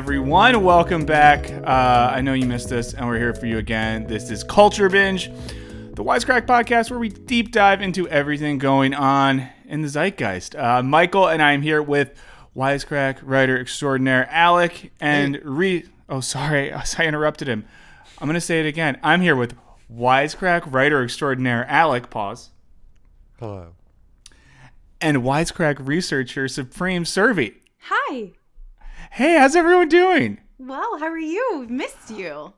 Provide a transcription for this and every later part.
everyone. Welcome back. I know you missed us, and we're here for you again. This is Culture Binge, the Wisecrack podcast where we deep dive into everything going on in the zeitgeist. Michael and I am here with Wisecrack writer extraordinaire Alec and Oh, sorry. I interrupted him. I'm going to say it again. I'm here with Wisecrack writer extraordinaire Alec. Pause. Hello. And Wisecrack researcher Supreme Survey. Hi. Hey, how's everyone doing? Well, how are you? We've missed you.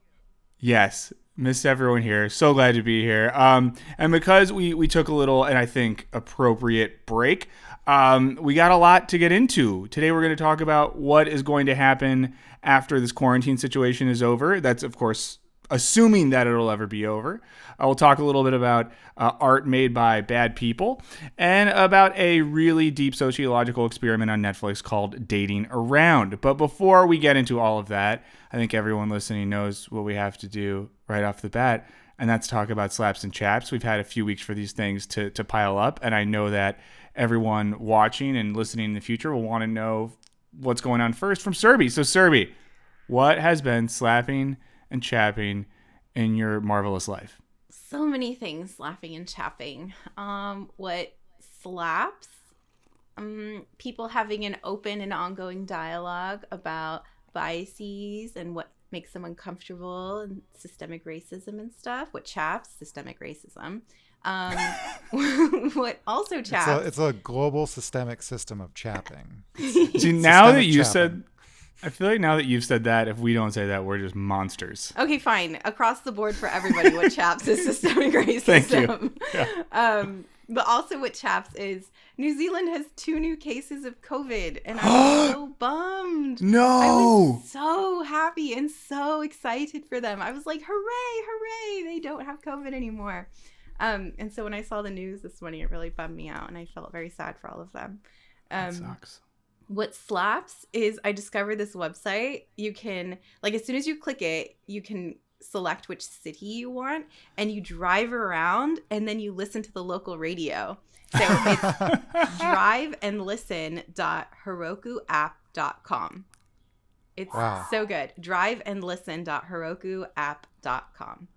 Yes, missed everyone here. So glad to be here. And because we took a little, and I think appropriate break, we got a lot to get into. Today we're going to talk about what is going to happen after this quarantine situation is over. That's, of course, assuming that it'll ever be over. We'll talk a little bit about art made by bad people and about a really deep sociological experiment on Netflix called Dating Around. But before we get into all of that, I think everyone listening knows what we have to do right off the bat, and that's talk about slaps and chaps. We've had a few weeks for these things to pile up, and I know that everyone watching and listening in the future will want to know what's going on first from Serby. So Serby, what has been slapping and chapping in your marvelous life? So many things laughing and chapping. What slaps? People having an open and ongoing dialogue about biases and what makes them uncomfortable and systemic racism and stuff. What chaps? Systemic racism. What also chaps? It's a global systemic system of chapping. See, now that you said... I feel like now that you've said that, if we don't say that, we're just monsters. Okay, fine. Across the board for everybody, what chaps is systemic racism. Thank you. Yeah. But also what chaps is New Zealand has 2 new cases of COVID, and I'm so bummed. No! I was so happy and so excited for them. I was like, hooray, hooray, they don't have COVID anymore. And so when I saw the news this morning, it really bummed me out, and I felt very sad for all of them. That sucks. What slaps is I discovered this website. You can, like, as soon as you click it, you can select which city you want, and you drive around, and then you listen to the local radio. So it's driveandlisten.herokuapp.com. It's so good. Driveandlisten.herokuapp.com.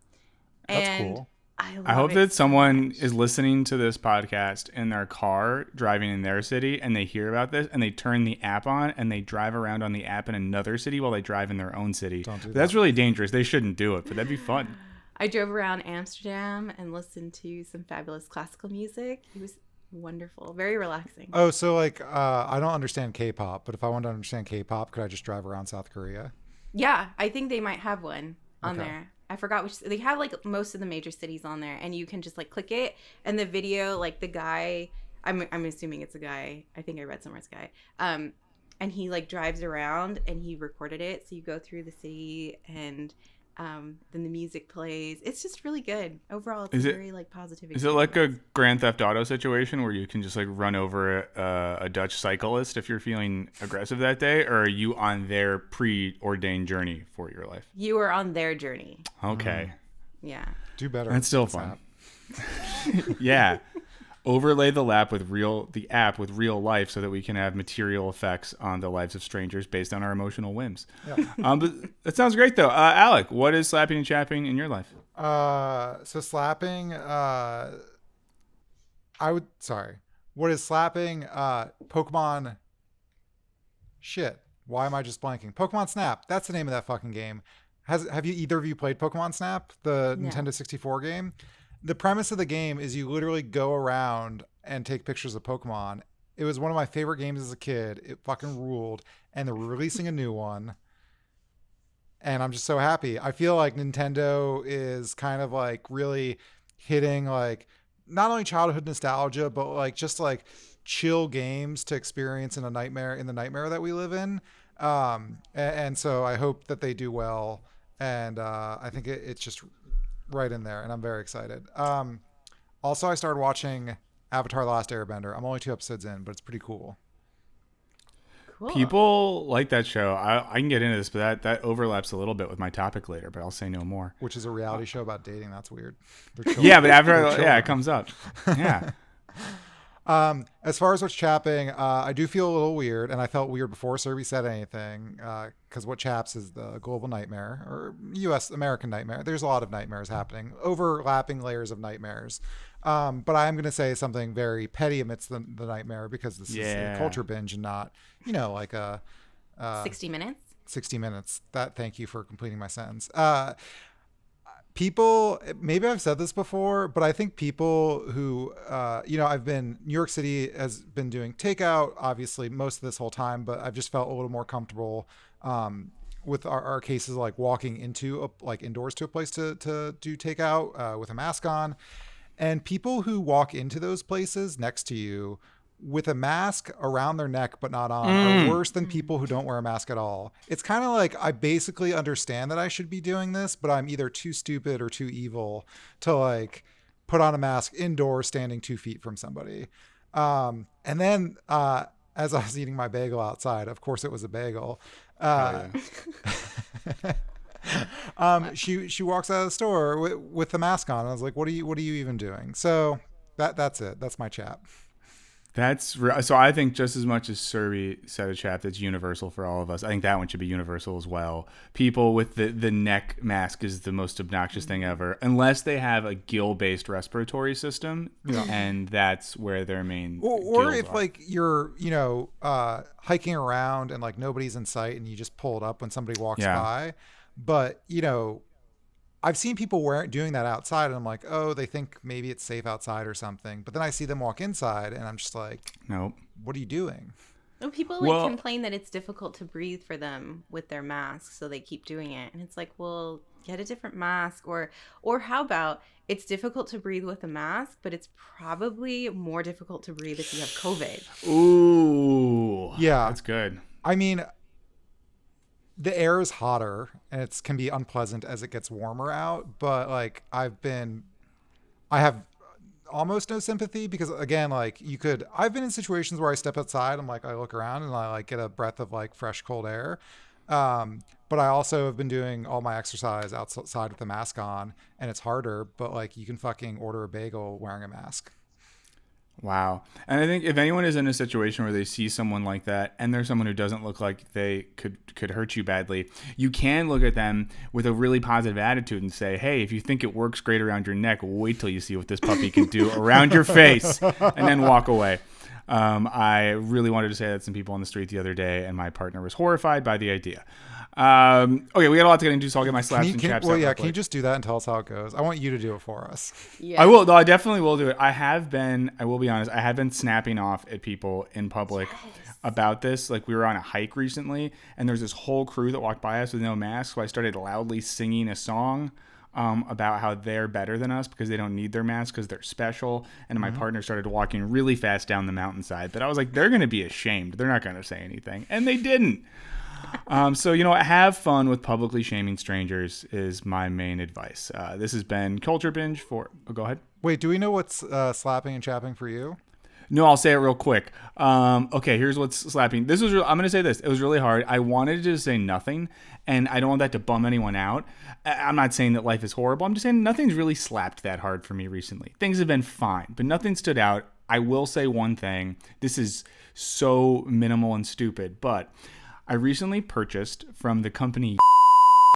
That's cool. I hope that someone is listening to this podcast in their car driving in their city and they hear about this and they turn the app on and they drive around on the app in another city while they drive in their own city. Don't do that. That's really dangerous. They shouldn't do it, but that'd be fun. I drove around Amsterdam and listened to some fabulous classical music. It was wonderful. Very relaxing. Oh, so like I don't understand K-pop, but if I wanted to understand K-pop, could I just drive around South Korea? Yeah, I think they might have one on there. I forgot which. They have like most of the major cities on there, and you can just like click it, and the video, like the guy, I'm assuming it's a guy. I think I read somewhere it's a guy. And he like drives around, and he recorded it. So you go through the city, and then the music plays. It's just really good overall. It's very like positive. Is it like a Grand Theft Auto situation where you can just like run over a Dutch cyclist if you're feeling aggressive that day, or are you on their preordained journey for your life? You are on their journey. Okay. Yeah. Do better. That's still fun. Yeah. Overlay the app with real life so that we can have material effects on the lives of strangers based on our emotional whims. Yeah. But that sounds great though. Alec, what is slapping and chapping in your life? So slapping, what is slapping? Pokemon. Shit. Why am I just blanking? Pokemon Snap. That's the name of that fucking game. Have you either of you played Pokemon Snap, the Nintendo 64 game? The premise of the game is you literally go around and take pictures of Pokemon. It was one of my favorite games as a kid. It fucking ruled. And they're releasing a new one. And I'm just so happy. I feel like Nintendo is kind of like really hitting like not only childhood nostalgia, but like just like chill games to experience in the nightmare that we live in. And so I hope that they do well. And I think it's just right in there, and I'm very excited. Also, I started watching Avatar: The Last Airbender. I'm only 2 episodes in, but it's pretty cool. Cool. People like that show. I can get into this, but that overlaps a little bit with my topic later, but I'll say no more. Which is a reality show about dating. That's weird. Yeah, but after it comes up. Yeah. As far as what's chapping, I do feel a little weird, and I felt weird before Serby said anything, because what chaps is the global nightmare, or U.S. American nightmare. There's a lot of nightmares happening, overlapping layers of nightmares. But I'm going to say something very petty amidst the nightmare, because this is a culture binge and not, like a 60 minutes. 60 minutes. Thank you for completing my sentence. People, maybe I've said this before, but I think people who, New York City has been doing takeout, obviously, most of this whole time, but I've just felt a little more comfortable with our cases, like walking into indoors to a place to do takeout with a mask on. And people who walk into those places next to you with a mask around their neck but not on are worse than people who don't wear a mask at all. It's kind of like, I basically understand that I should be doing this, but I'm either too stupid or too evil to put on a mask indoors standing 2 feet from somebody. And then as I was eating my bagel outside, of course it was a bagel, she walks out of the store with the mask on. I was like, what are you even doing? So that's it. That's my chap. So I think just as much as Serby said a chap that's universal for all of us, I think that one should be universal as well. People with the neck mask is the most obnoxious thing ever, unless they have a gill-based respiratory system, and that's where their main or if are. You're hiking around and nobody's in sight and you just pull it up when somebody walks by. But I've seen people doing that outside, and I'm like, oh, they think maybe it's safe outside or something. But then I see them walk inside, and I'm just like, nope. What are you doing? Well, people complain that it's difficult to breathe for them with their masks, so they keep doing it. And it's like, well, get a different mask, or how about it's difficult to breathe with a mask, but it's probably more difficult to breathe if you have COVID. Ooh, yeah, that's good. I mean, the air is hotter and it can be unpleasant as it gets warmer out, but I have almost no sympathy, because again, I've been in situations where I step outside, I look around and I get a breath of fresh cold air. But I also have been doing all my exercise outside with the mask on, and it's harder, but you can fucking order a bagel wearing a mask. Wow. And I think if anyone is in a situation where they see someone like that, and there's someone who doesn't look like they could hurt you badly, you can look at them with a really positive attitude and say, hey, if you think it works great around your neck, wait till you see what this puppy can do around your face, and then walk away. I really wanted to say that to some people on the street the other day, and my partner was horrified by the idea. Okay, we got a lot to get into, so I'll get my slaps and chaps out. Well, yeah, can you just do that and tell us how it goes? I want you to do it for us. Yeah. I will. No, I definitely will do it. I will be honest, I have been snapping off at people in public about this. We were on a hike recently, and there's this whole crew that walked by us with no masks, so I started loudly singing a song about how they're better than us because they don't need their masks because they're special. And my partner started walking really fast down the mountainside. But I was like, they're going to be ashamed. They're not going to say anything. And they didn't. So, have fun with publicly shaming strangers is my main advice. This has been Culture Binge for... Oh, go ahead. Wait, do we know what's slapping and chapping for you? No, I'll say it real quick. Okay, here's what's slapping. I'm going to say this. It was really hard. I wanted to say nothing, and I don't want that to bum anyone out. I'm not saying that life is horrible. I'm just saying nothing's really slapped that hard for me recently. Things have been fine, but nothing stood out. I will say one thing. This is so minimal and stupid, but I recently purchased from the company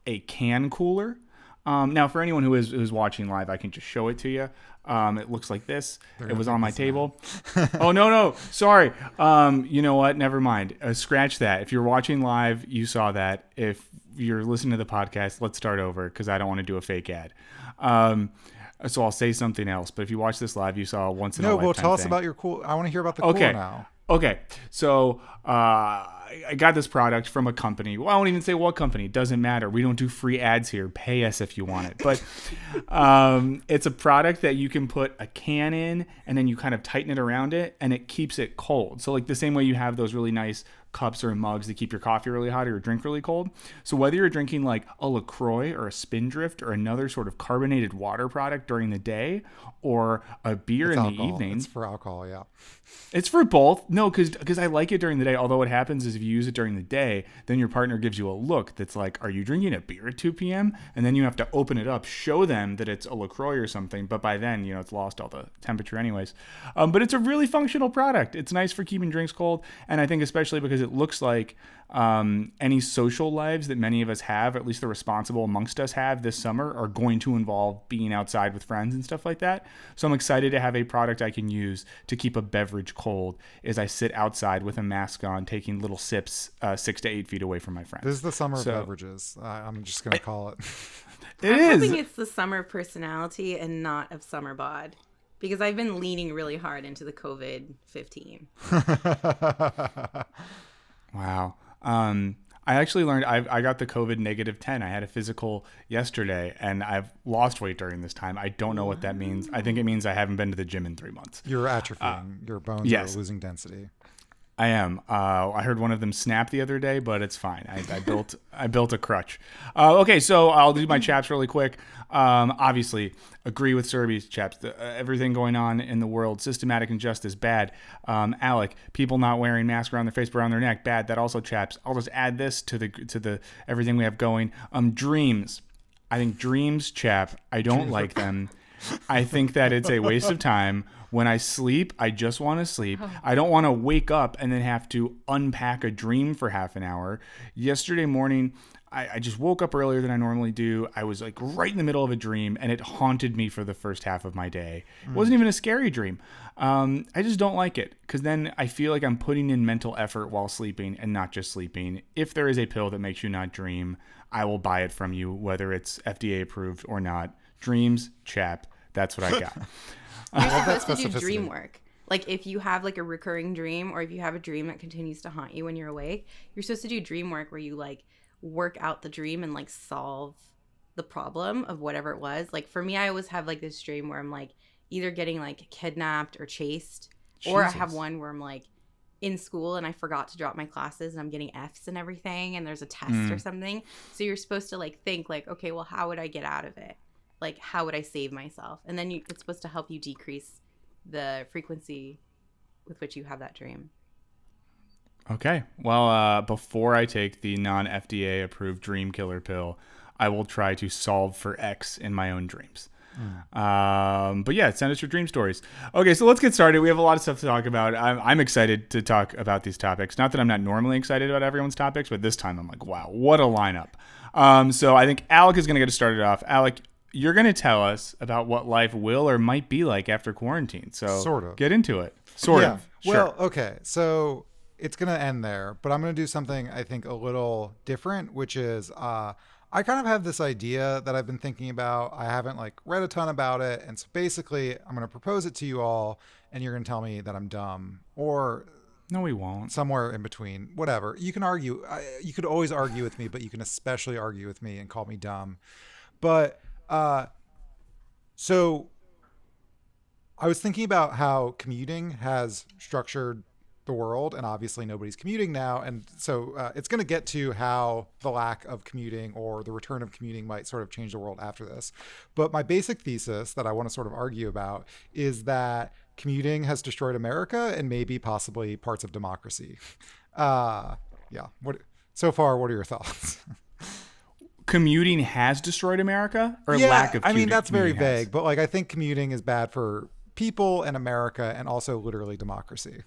a can cooler. Now, for anyone who's watching live, I can just show it to you. It looks like this. It was on my table. Oh, no. Sorry. You know what? Never mind. Scratch that. If you're watching live, you saw that. If you're listening to the podcast, let's start over because I don't want to do a fake ad. So I'll say something else. But if you watch this live, you saw once in a lifetime No, well, tell us thing. about your cool. I want to hear about the cooler now. Okay. So I got this product from a company. Well, I won't even say what company. It doesn't matter. We don't do free ads here. Pay us if you want it. But it's a product that you can put a can in, and then you kind of tighten it around it, and it keeps it cold. So the same way you have those really nice cups or in mugs that keep your coffee really hot or your drink really cold. So whether you're drinking like a LaCroix or a Spindrift or another sort of carbonated water product during the day or a beer It's in alcohol. the evening. It's for alcohol, yeah. It's for both. No, because I like it during the day. Although what happens is if you use it during the day, then your partner gives you a look that's like, are you drinking a beer at 2 p.m.? And then you have to open it up, show them that it's a LaCroix or something. But by then, it's lost all the temperature anyways. But it's a really functional product. It's nice for keeping drinks cold. And I think especially because it looks like any social lives that many of us have, or at least the responsible amongst us have this summer, are going to involve being outside with friends and stuff like that. So I'm excited to have a product I can use to keep a beverage cold as I sit outside with a mask on, taking little sips 6 to 8 feet away from my friends. This is the summer of beverages. I'm just going to call it. I'm hoping it's the summer of personality and not of summer bod. Because I've been leaning really hard into the COVID-15. Wow. I actually learned I got the COVID -10. I had a physical yesterday, and I've lost weight during this time. I don't know what that means. I think it means I haven't been to the gym in 3 months. You're atrophying. Your bones are losing density. I am. I heard one of them snap the other day, but it's fine. I built a crutch. Okay, so I'll do my chaps really quick. Obviously, agree with Serby's chaps. Everything going on in the world, systematic injustice, bad. Alec, people not wearing masks around their face but around their neck, bad. That also chaps. I'll just add this to the everything we have going. Dreams. I think dreams, chap. I don't like them. I think that it's a waste of time. When I sleep, I just want to sleep. I don't want to wake up and then have to unpack a dream for half an hour. Yesterday morning, I just woke up earlier than I normally do. I was like right in the middle of a dream, and it haunted me for the first half of my day. It wasn't even a scary dream. I just don't like it because then I feel like I'm putting in mental effort while sleeping and not just sleeping. If there is a pill that makes you not dream, I will buy it from you, whether it's FDA approved or not. Dreams, chap. That's what I got. You're supposed to do dream work. Like if you have like a recurring dream or if you have a dream that continues to haunt you when you're awake, you're supposed to do dream work where you like work out the dream and like solve the problem of whatever it was. Like for me, I always have like this dream where I'm like either getting like kidnapped or chased. Jesus. Or I have one where I'm like in school and I forgot to drop my classes and I'm getting F's and everything and there's a test or something. So you're supposed to like think like, okay, well, how would I get out of it? Like, how would I save myself? And then it's supposed to help you decrease the frequency with which you have that dream. Okay. Well, before I take the non-FDA approved dream killer pill, I will try to solve for X in my own dreams. But yeah, send us your dream stories. Okay, so let's get started. We have a lot of stuff to talk about. I'm excited to talk about these topics. Not that I'm not normally excited about everyone's topics, but this time I'm like, wow, what a lineup. So I think Alec is going to get us started off. Alec, you're going to tell us about what life will or might be like after quarantine. So sort of. Get into it. Sort of. Well, okay. So it's going to end there, but I'm going to do something I think a little different, which is I kind of have this idea that I've been thinking about. I haven't like read a ton about it. And so basically I'm going to propose it to you all and you're going to tell me that I'm dumb or no, we won't. Somewhere in between, whatever. You can argue. You could always argue with me, but you can especially argue with me and call me dumb. But so I was thinking about how commuting has structured the world, and obviously nobody's commuting now. And so it's going to get to how the lack of commuting or the return of commuting might sort of change the world after this. But my basic thesis that I want to sort of argue about is that commuting has destroyed America and maybe possibly parts of democracy. Yeah. So far, what are your thoughts? Commuting has destroyed America or lack of commuting? I mean, that's very vague, but like I think commuting is bad for people and America and also literally democracy.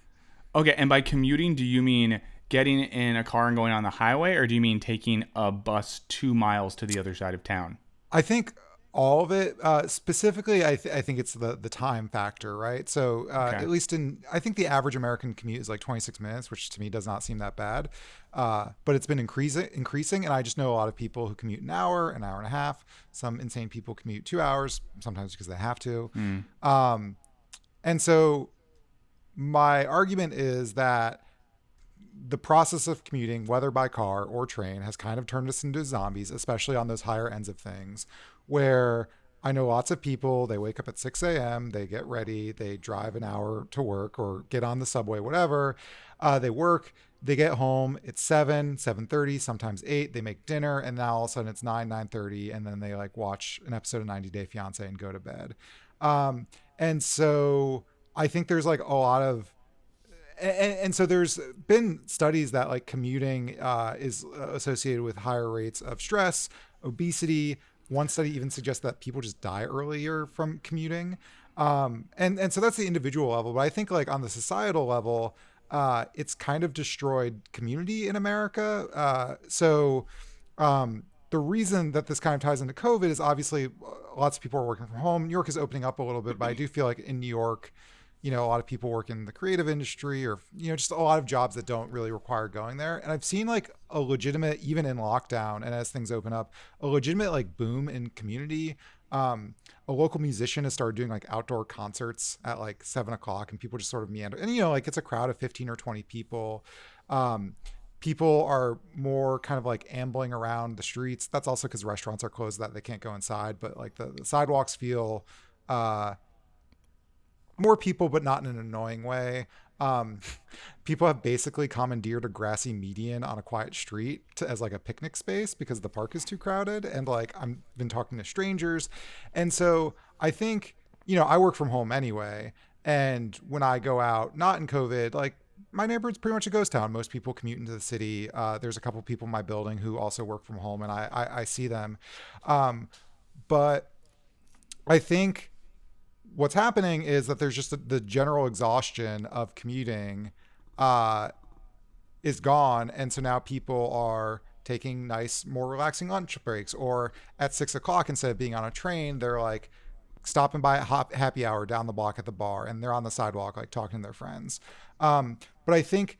Okay, and by commuting, do you mean getting in a car and going on the highway, or do you mean taking a bus 2 miles to the other side of town? I think all of it. Specifically, I think it's the time factor, right? So at least I think the average American commute is like 26 minutes, which to me does not seem that bad. But it's been increasing, and I just know a lot of people who commute an hour and a half. Some insane people commute 2 hours, sometimes because they have to. And so my argument is that the process of commuting, whether by car or train, has kind of turned us into zombies, especially on those higher ends of things, where I know lots of people, they wake up at 6 a.m., they get ready, they drive an hour to work or get on the subway, whatever. They work, They get home, it's 7:30, sometimes 8. They make dinner, and now all of a sudden it's 9:30, and then they like watch an episode of 90 Day Fiance and go to bed. And so I think there's like a lot of, and so there's been studies that like commuting is associated with higher rates of stress, obesity. One study even suggests that people just die earlier from commuting. And so that's the individual level. But I think like on the societal level, it's kind of destroyed community in America. The reason that this kind of ties into COVID is obviously lots of people are working from home. New York is opening up a little bit, but I do feel like in New York, a lot of people work in the creative industry or, just a lot of jobs that don't really require going there. And I've seen like a legitimate, even in lockdown and as things open up, a legitimate like boom in community. A local musician has started doing like outdoor concerts at like 7:00 and people just sort of meander. And, like it's a crowd of 15 or 20 people. People are more kind of like ambling around the streets. That's also because restaurants are closed that they can't go inside, but like the sidewalks feel, more people, but not in an annoying way. People have basically commandeered a grassy median on a quiet street as like a picnic space because the park is too crowded. And like I've been talking to strangers. And so I think, I work from home anyway. And when I go out, not in COVID, like my neighborhood's pretty much a ghost town. Most people commute into the city. There's a couple people in my building who also work from home and I see them. But I think what's happening is that there's just the general exhaustion of commuting is gone. And so now people are taking nice, more relaxing lunch breaks, or at 6:00, instead of being on a train, they're like stopping by a happy hour down the block at the bar, and they're on the sidewalk, like talking to their friends. But I think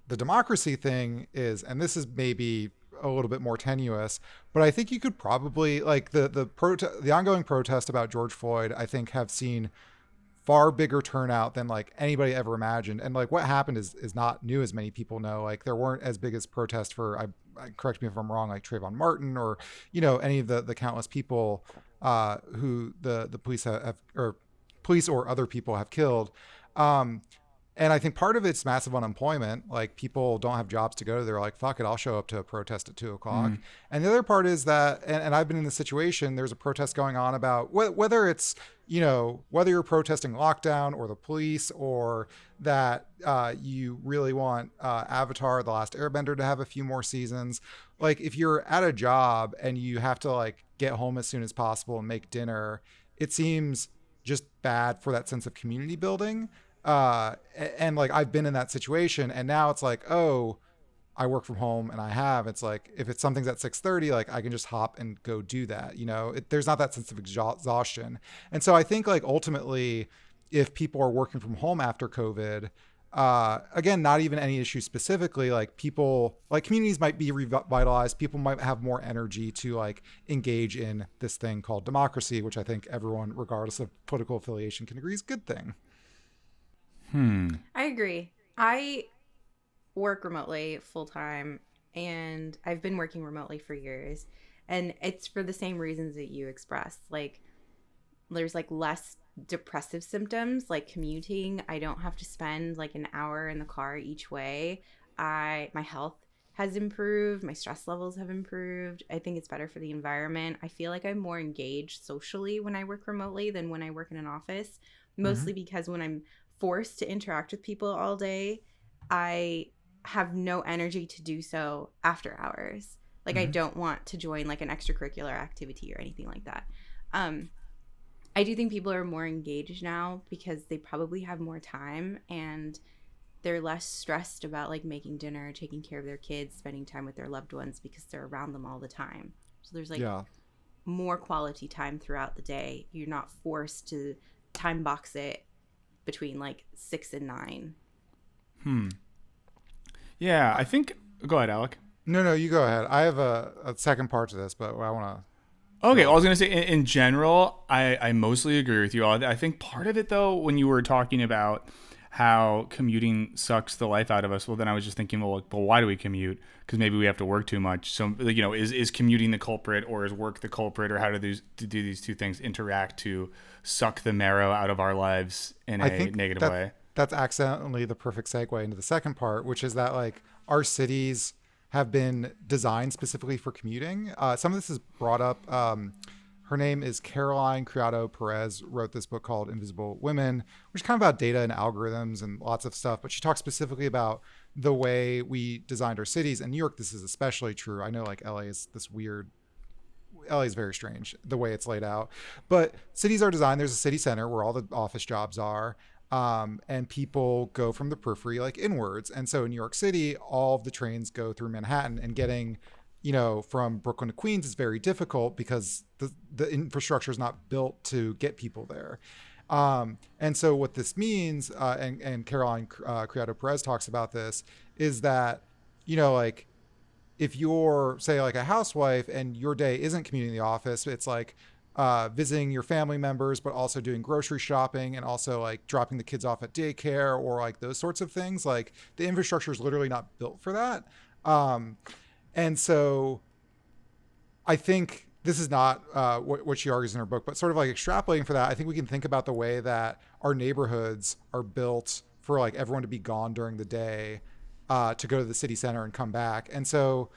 the democracy thing is, and this is maybe a little bit more tenuous, but I think you could probably like the ongoing protest about George Floyd, I think have seen far bigger turnout than like anybody ever imagined. And like what happened is not new, as many people know. Like there weren't as big as protests for, I correct me if I'm wrong, like Trayvon Martin or, any of the countless people who the police have or police or other people have killed. And I think part of it's massive unemployment. Like people don't have jobs to go to. They're like, fuck it, I'll show up to a protest at 2:00. And the other part is that, and I've been in this situation, there's a protest going on about whether it's, whether you're protesting lockdown or the police, or that you really want Avatar, The Last Airbender to have a few more seasons. Like if you're at a job and you have to like get home as soon as possible and make dinner, it seems just bad for that sense of community building. And like I've been in that situation, and now it's like, oh, I work from home, and it's like if it's something's at 6:30, like I can just hop and go do that. There's not that sense of exhaustion. And so I think like ultimately, if people are working from home after COVID, again, not even any issue specifically, like people, like communities might be revitalized. People might have more energy to like engage in this thing called democracy, which I think everyone, regardless of political affiliation, can agree is a good thing. I agree. I work remotely full time, and I've been working remotely for years, and it's for the same reasons that you expressed. Like there's like less depressive symptoms, like commuting. I don't have to spend like an hour in the car each way. My health has improved. My stress levels have improved. I think it's better for the environment. I feel like I'm more engaged socially when I work remotely than when I work in an office, mostly because when I'm forced to interact with people all day, I have no energy to do so after hours. Like I don't want to join like an extracurricular activity or anything like that. I do think people are more engaged now because they probably have more time and they're less stressed about like making dinner, taking care of their kids, spending time with their loved ones because they're around them all the time. So there's like more quality time throughout the day. You're not forced to time box it between like 6 and 9. Yeah, I think. Go ahead, Alec. No, you go ahead. I have a second part to this, but I want to. Okay, well, I was going to say, in general, I mostly agree with you all. I think part of it, though, when you were talking about how commuting sucks the life out of us, well, then I was just thinking, well, why do we commute? Because maybe we have to work too much. So, is commuting the culprit, or is work the culprit, or how do these two things interact to suck the marrow out of our lives in a negative way? that's accidentally the perfect segue into the second part, which is that like our cities have been designed specifically for commuting. Some of this is brought up. Her name is Caroline Criado Perez, wrote this book called Invisible Women, which is kind of about data and algorithms and lots of stuff. But she talks specifically about the way we designed our cities. In New York, this is especially true. I know like LA is this weird, LA is very strange the way it's laid out. But cities are designed, there's a city center where all the office jobs are. And people go from the periphery like inwards. And so in New York City, all of the trains go through Manhattan, and getting, you know, from Brooklyn to Queens is very difficult because the infrastructure is not built to get people there. And so what this means, and Caroline Criado Perez talks about this, is that, you know, like if you're, say, like a housewife and your day isn't commuting to the office, it's like visiting your family members, but also doing grocery shopping and also like dropping the kids off at daycare or like those sorts of things. Like the infrastructure is literally not built for that. And so I think this is not what she argues in her book, but sort of like extrapolating for that, I think we can think about the way that our neighborhoods are built for like everyone to be gone during the day, to go to the city center and come back. And so,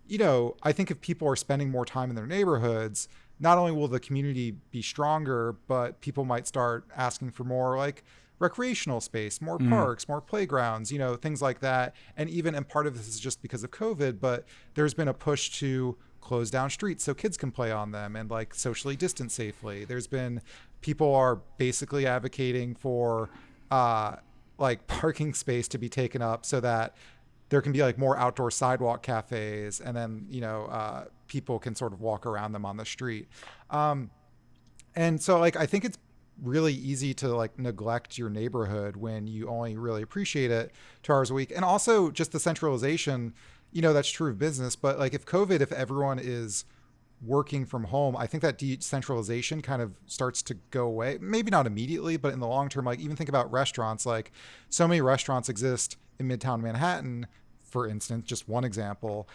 you know, I think if people are spending more time in their neighborhoods, not only will the community be stronger, but people might start asking for more like recreational space, more parks, more playgrounds, you know, things like that. And part of this is just because of COVID, but there's been a push to close down streets so kids can play on them and like socially distance safely. There's been, people are basically advocating for like parking space to be taken up so that there can be like more outdoor sidewalk cafes, and then, you know, people can sort of walk around them on the street. And so like, I think it's really easy to like neglect your neighborhood when you only really appreciate it 2 hours a week. And also just the centralization, you know, that's true of business, but like if everyone is working from home, I think that decentralization kind of starts to go away. Maybe not immediately, but in the long term, like even think about restaurants, like so many restaurants exist in Midtown Manhattan, for instance, just one example.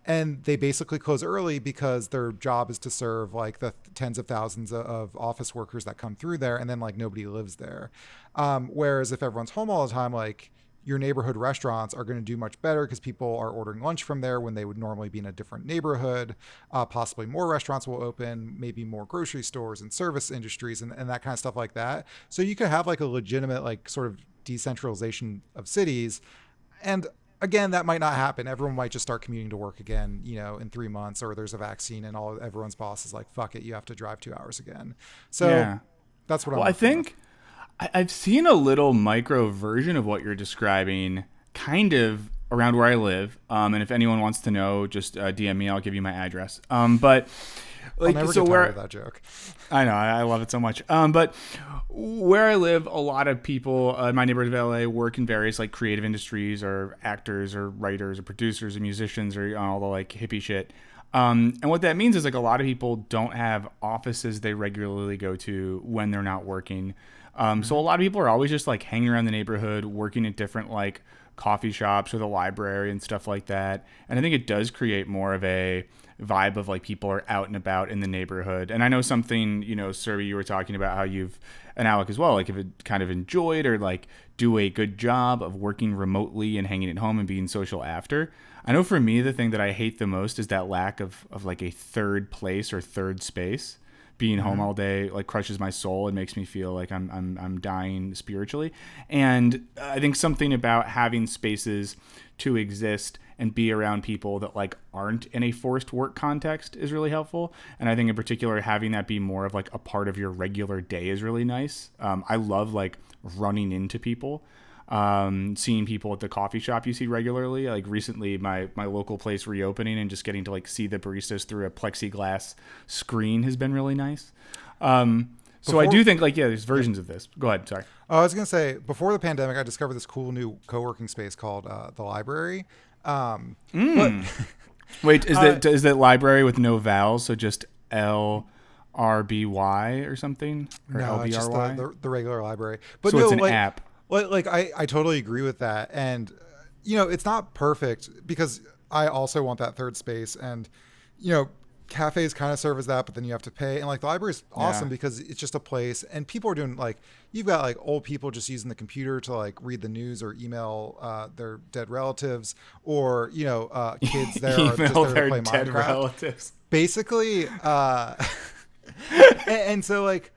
And they basically close early because their job is to serve like the tens of thousands of office workers that come through there, and then like nobody lives there. Whereas if everyone's home all the time, like your neighborhood restaurants are going to do much better because people are ordering lunch from there when they would normally be in a different neighborhood. Possibly more restaurants will open, maybe more grocery stores and service industries and that kind of stuff like that. So you could have like a legitimate like sort of decentralization of cities. And again, that might not happen. Everyone might just start commuting to work again, you know, in 3 months, or there's a vaccine and everyone's boss is like, fuck it, you have to drive 2 hours again. So that's what I think I've seen a little micro version of what you're describing kind of around where I live. And if anyone wants to know, just DM me, I'll give you my address. But like, I'll never so get where tired of that joke. I know, I love it so much. But where I live, a lot of people in my neighborhood of LA work in various like creative industries, or actors or writers or producers or musicians, or all the like hippie shit. And what that means is like a lot of people don't have offices they regularly go to when they're not working. So a lot of people are always just like hanging around the neighborhood, working at different like coffee shops or the library and stuff like that. And I think it does create more of a vibe of like people are out and about in the neighborhood. And I know something, you know, Survey, you were talking about how you've, and Alec as well, like if it kind of enjoyed or like do a good job of working remotely and hanging at home and being social after. I know for me, the thing that I hate the most is that lack of like a third place or third space. Being home all day like crushes my soul and makes me feel like I'm dying spiritually. And I think something about having spaces to exist and be around people that like aren't in a forced work context is really helpful. And I think in particular, having that be more of like a part of your regular day is really nice. I love like running into people. Seeing people at the coffee shop you see regularly. Like recently my local place reopening and just getting to like see the baristas through a plexiglass screen has been really nice. So I do think like, there's versions of this. Go ahead. Sorry. I was going to say, before the pandemic, I discovered this cool new co-working space called the library. But, Wait, is that library with no vowels? So just LRBY or something? Or no, LBRY? it's just the regular library. But so no, it's an like, app. Like I totally agree with that. And, you know, it's not perfect because I also want that third space. And, you know, cafes kind of serve as that, but then you have to pay. And like the library is awesome because it's just a place, and people are doing like, you've got like old people just using the computer to like read the news or email their dead relatives, or kids there are just there to play dead Minecraft. Relatives. Basically, and so like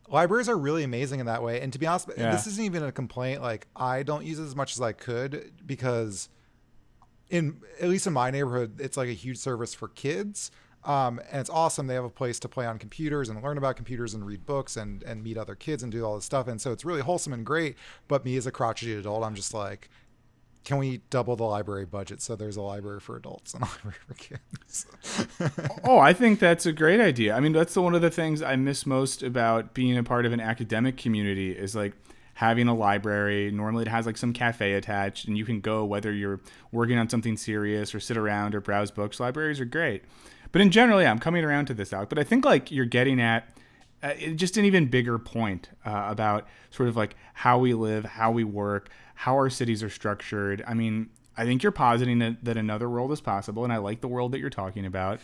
libraries are really amazing in that way. And to be honest, this isn't even a complaint. Like I don't use it as much as I could because at least in my neighborhood, it's like a huge service for kids. And it's awesome. They have a place to play on computers and learn about computers and read books and meet other kids and do all this stuff. And so it's really wholesome and great. But me as a crotchety adult, I'm just like, can we double the library budget so there's a library for adults and a library for kids? Oh, I think that's a great idea. I mean, that's one of the things I miss most about being a part of an academic community is like having a library. Normally it has like some cafe attached and you can go whether you're working on something serious or sit around or browse books. Libraries are great. But in general, I'm coming around to this, Alec. But I think like you're getting at just an even bigger point about sort of like how we live, how we work, how our cities are structured. I mean, I think you're positing that another world is possible, and I like the world that you're talking about.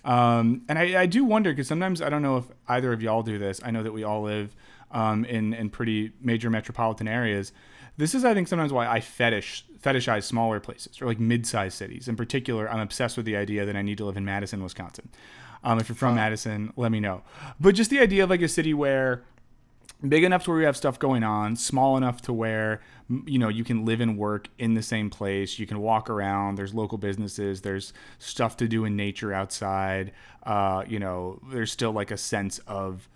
And I do wonder, because sometimes I don't know if either of y'all do this. I know that we all live in pretty major metropolitan areas. This is, I think, sometimes why I fetishize smaller places or like mid-sized cities. In particular, I'm obsessed with the idea that I need to live in Madison, Wisconsin. If you're from Madison, let me know. But just the idea of like a city where big enough to where you have stuff going on, small enough to where, you can live and work in the same place. You can walk around. There's local businesses. There's stuff to do in nature outside. There's still like a sense of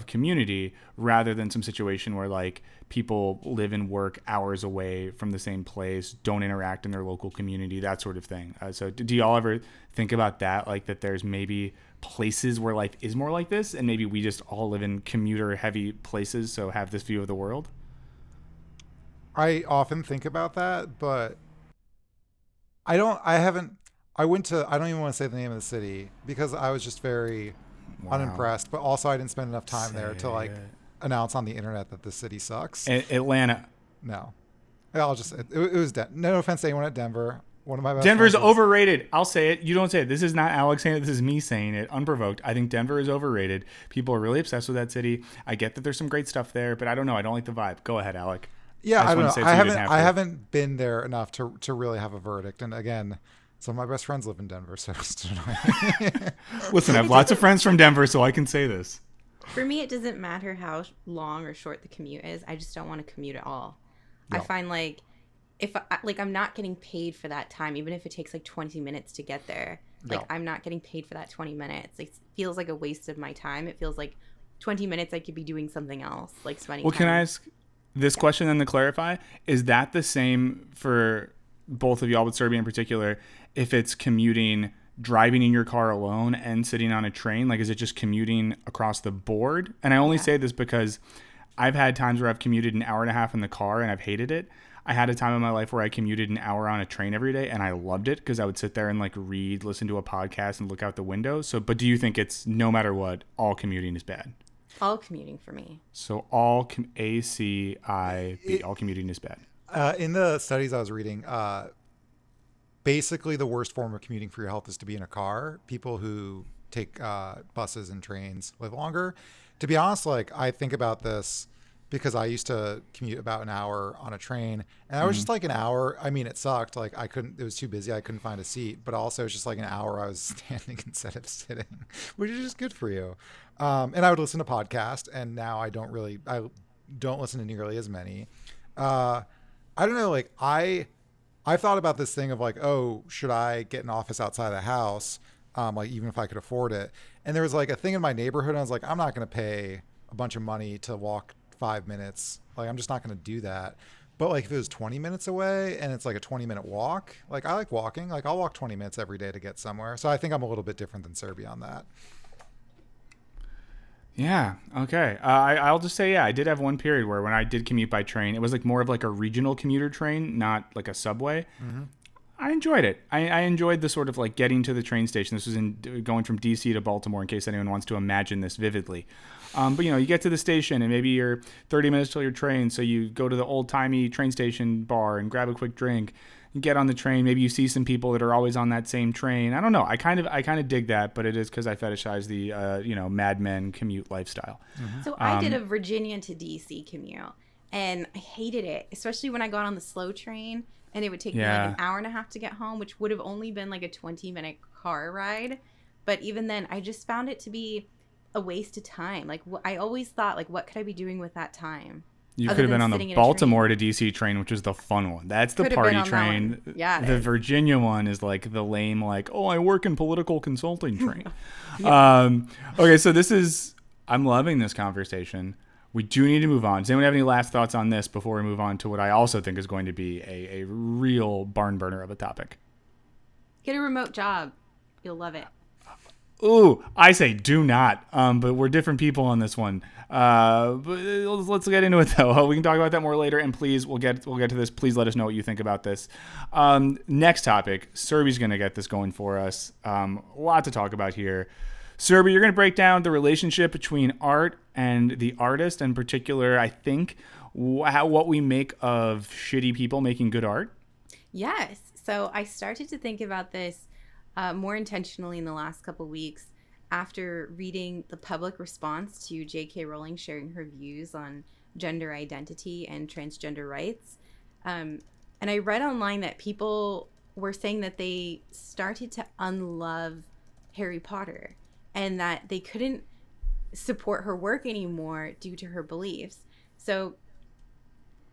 community rather than some situation where like people live and work hours away from the same place, don't interact in their local community, that sort of thing. So do y'all ever think about that? Like that there's maybe places where life is more like this and maybe we just all live in commuter heavy places, so have this view of the world? I often think about that, but I don't even want to say the name of the city because I was just very unimpressed, but also I didn't spend enough time there to announce on the internet that the city sucks. Atlanta. No. It was no offense to anyone at Denver. One of my best Denver's friends overrated. I'll say it. You don't say it. This is not Alex saying it. This is me saying it, unprovoked. I think Denver is overrated. People are really obsessed with that city. I get that there's some great stuff there, but I don't know. I don't like the vibe. Go ahead, Alec. Yeah, I don't know. I haven't been there enough to really have a verdict. And again, some of my best friends live in Denver, so listen, I have lots of friends from Denver, so I can say this. For me, it doesn't matter how long or short the commute is. I just don't want to commute at all. No. I find like if I'm not getting paid for that time, even if it takes like 20 minutes to get there, like I'm not getting paid for that 20 minutes. It feels like a waste of my time. It feels like 20 minutes I could be doing something else, like spending time. Can I ask this question then to clarify? Is that the same for both of y'all, but Serbia in particular, if it's commuting, driving in your car alone and sitting on a train? Like, is it just commuting across the board? And I only say this because I've had times where I've commuted an hour and a half in the car and I've hated it. I had a time in my life where I commuted an hour on a train every day and I loved it because I would sit there and like read, listen to a podcast and look out the window. So, but do you think it's no matter what, all commuting is bad? All commuting for me. So all ACIB, all commuting is bad. In the studies I was reading, basically the worst form of commuting for your health is to be in a car. People who take buses and trains live longer. To be honest, like I think about this because I used to commute about an hour on a train, and I was just like an hour. I mean, it sucked. Like it was too busy. I couldn't find a seat, but also it's just like an hour I was standing instead of sitting, which is just good for you. And I would listen to podcasts, and now I don't listen to nearly as many. I don't know. Like I've thought about this thing of like, oh, should I get an office outside the house? Like even if I could afford it. And there was like a thing in my neighborhood. And I was like, I'm not going to pay a bunch of money to walk 5 minutes. Like, I'm just not going to do that. But like if it was 20 minutes away and it's like a 20-minute walk, like I like walking, like I'll walk 20 minutes every day to get somewhere. So I think I'm a little bit different than Serbia on that. Yeah. Okay. I'll just say, yeah, I did have one period where when I did commute by train, it was like more of like a regional commuter train, not like a subway. Mm-hmm. I enjoyed it. I enjoyed the sort of like getting to the train station. This was going from DC to Baltimore, in case anyone wants to imagine this vividly. But you get to the station and maybe you're 30 minutes till your train, so you go to the old timey train station bar and grab a quick drink. You get on the train. Maybe you see some people that are always on that same train. I don't know. I kind of dig that, but it is because I fetishize the Mad Men commute lifestyle. Mm-hmm. So I did a Virginia to DC commute, and I hated it, especially when I got on the slow train. And it would take me like an hour and a half to get home, which would have only been like a 20-minute car ride. But even then, I just found it to be a waste of time. Like, I always thought, like, what could I be doing with that time? You could have been on the Baltimore to DC train, which is the fun one. That's the party train. Yeah. The Virginia one is like the lame, like, oh, I work in political consulting train. Okay, so I'm loving this conversation. We do need to move on. Does anyone have any last thoughts on this before we move on to what I also think is going to be a real barn burner of a topic? Get a remote job. You'll love it. Ooh, I say do not. But we're different people on this one. But let's get into it though. We can talk about that more later. And please, we'll get to this. Please let us know what you think about this. Next topic. Serby's going to get this going for us. A lot to talk about here. Serby, you're going to break down the relationship between art and the artist, in particular, I think, what we make of shitty people making good art. Yes. So I started to think about this more intentionally in the last couple of weeks after reading the public response to J.K. Rowling sharing her views on gender identity and transgender rights. And I read online that people were saying that they started to unlove Harry Potter, and that they couldn't support her work anymore due to her beliefs. So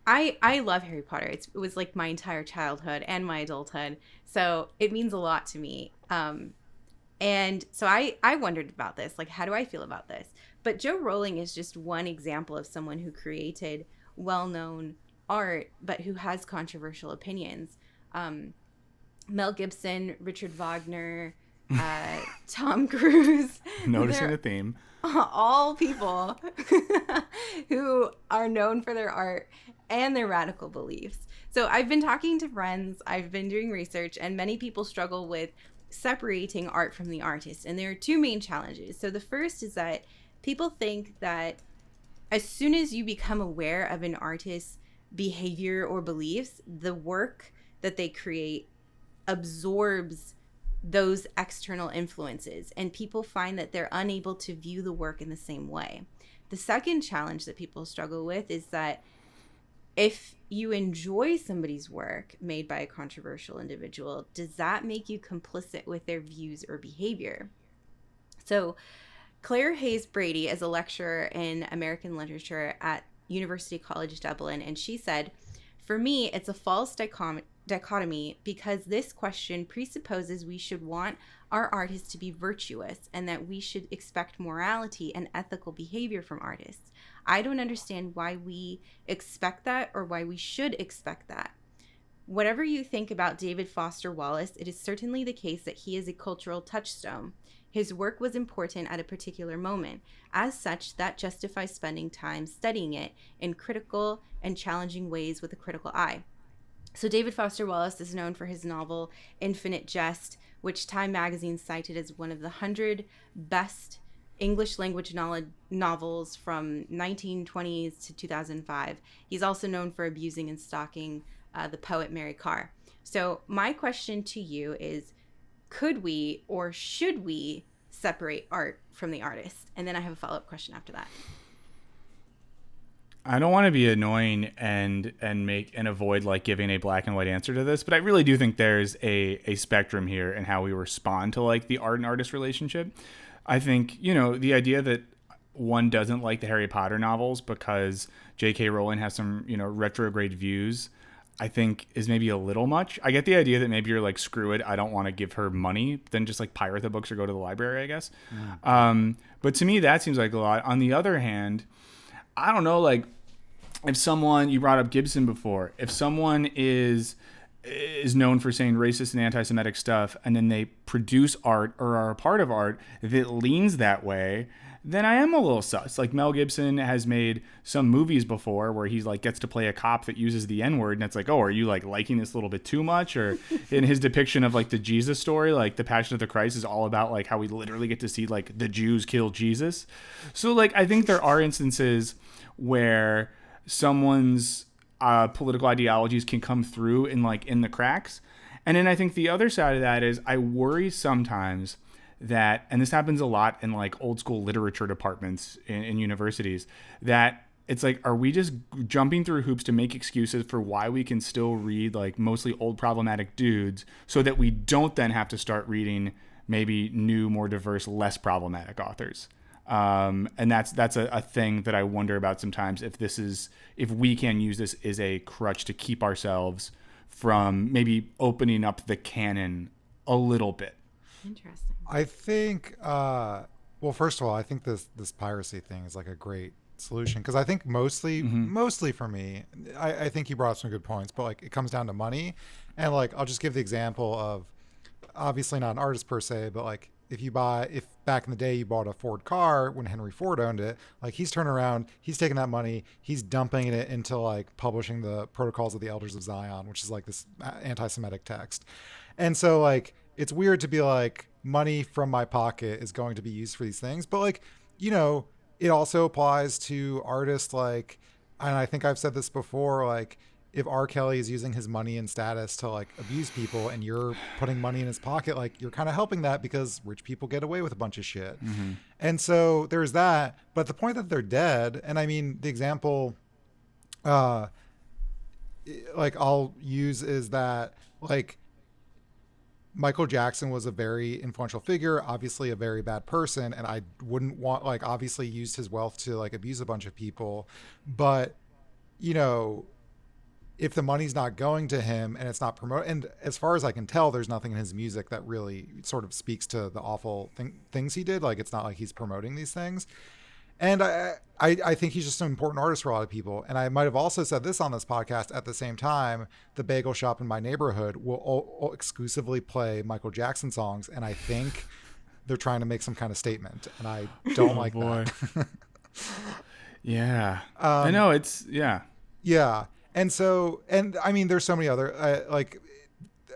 I love Harry Potter. It was like my entire childhood and my adulthood. So it means a lot to me. And so I wondered about this. Like, how do I feel about this? But Jo Rowling is just one example of someone who created well-known art, but who has controversial opinions. Mel Gibson, Richard Wagner, Tom Cruise. Noticing the theme. All people who are known for their art and their radical beliefs. So I've been talking to friends, I've been doing research, and many people struggle with separating art from the artist. And there are two main challenges. So the first is that people think that as soon as you become aware of an artist's behavior or beliefs, the work that they create absorbs those external influences, and people find that they're unable to view the work in the same way. The second challenge that people struggle with is that if you enjoy somebody's work made by a controversial individual, does that make you complicit with their views or behavior? So Claire Hayes Brady is a lecturer in American literature at University College Dublin, and she said, "For me, it's a false dichotomy because this question presupposes we should want our artists to be virtuous and that we should expect morality and ethical behavior from artists. I don't understand why we expect that or why we should expect that. Whatever you think about David Foster Wallace, it is certainly the case that he is a cultural touchstone. His work was important at a particular moment. As such, that justifies spending time studying it in critical and challenging ways with a critical eye." So David Foster Wallace is known for his novel Infinite Jest, which Time magazine cited as one of the 100 best English language novels from 1920s to 2005. He's also known for abusing and stalking the poet Mary Carr. So my question to you is, could we or should we separate art from the artist? And then I have a follow-up question after that. I don't want to be annoying and avoid like giving a black and white answer to this, but I really do think there's a spectrum here in how we respond to like the art and artist relationship. I think, the idea that one doesn't like the Harry Potter novels because J.K. Rowling has some, retrograde views, I think is maybe a little much. I get the idea that maybe you're like, screw it, I don't want to give her money, then just like pirate the books or go to the library, I guess. But to me, that seems like a lot. On the other hand, I don't know, like, if someone, you brought up Gibson before, if someone is known for saying racist and anti-Semitic stuff, and then they produce art or are a part of art that leans that way, then I am a little sus. Like Mel Gibson has made some movies before where he's like gets to play a cop that uses the N-word, and it's like, oh, are you like liking this a little bit too much? Or in his depiction of like the Jesus story, like the Passion of the Christ is all about like how we literally get to see like the Jews kill Jesus. So like I think there are instances where someone's political ideologies can come through in like in the cracks. And then I think the other side of that is I worry sometimes that, and this happens a lot in like old school literature departments in universities, that it's like, are we just jumping through hoops to make excuses for why we can still read like mostly old problematic dudes so that we don't then have to start reading maybe new, more diverse, less problematic authors? And that's a thing that I wonder about sometimes, if we can use this as a crutch to keep ourselves from maybe opening up the canon a little bit. Interesting. I think, well, first of all, I think this piracy thing is like a great solution, because I think mostly for me, I think you brought up some good points, but like it comes down to money. And like I'll just give the example of, obviously not an artist per se, but like if back in the day you bought a Ford car when Henry Ford owned it, like he's turning around, he's taking that money, he's dumping it into like publishing the Protocols of the Elders of Zion, which is like this anti-Semitic text. And so like it's weird to be like, money from my pocket is going to be used for these things. But like, you know, it also applies to artists like, and I think I've said this before, like if R. Kelly is using his money and status to like abuse people and you're putting money in his pocket, like you're kind of helping that because rich people get away with a bunch of shit. Mm-hmm. And so there's that. But at the point that they're dead, and I mean, the example like I'll use is that like Michael Jackson was a very influential figure, obviously a very bad person, and I wouldn't want, like, obviously used his wealth to like abuse a bunch of people. But, you know, if the money's not going to him and it's not promoted, and as far as I can tell, there's nothing in his music that really sort of speaks to the awful things he did. Like, it's not like he's promoting these things. And I think he's just an important artist for a lot of people. And I might have also said this on this podcast at the same time, the bagel shop in my neighborhood will exclusively play Michael Jackson songs. And I think they're trying to make some kind of statement. And I don't like that. Yeah. I know it's, yeah. Yeah. And so, and I mean, there's so many other, like,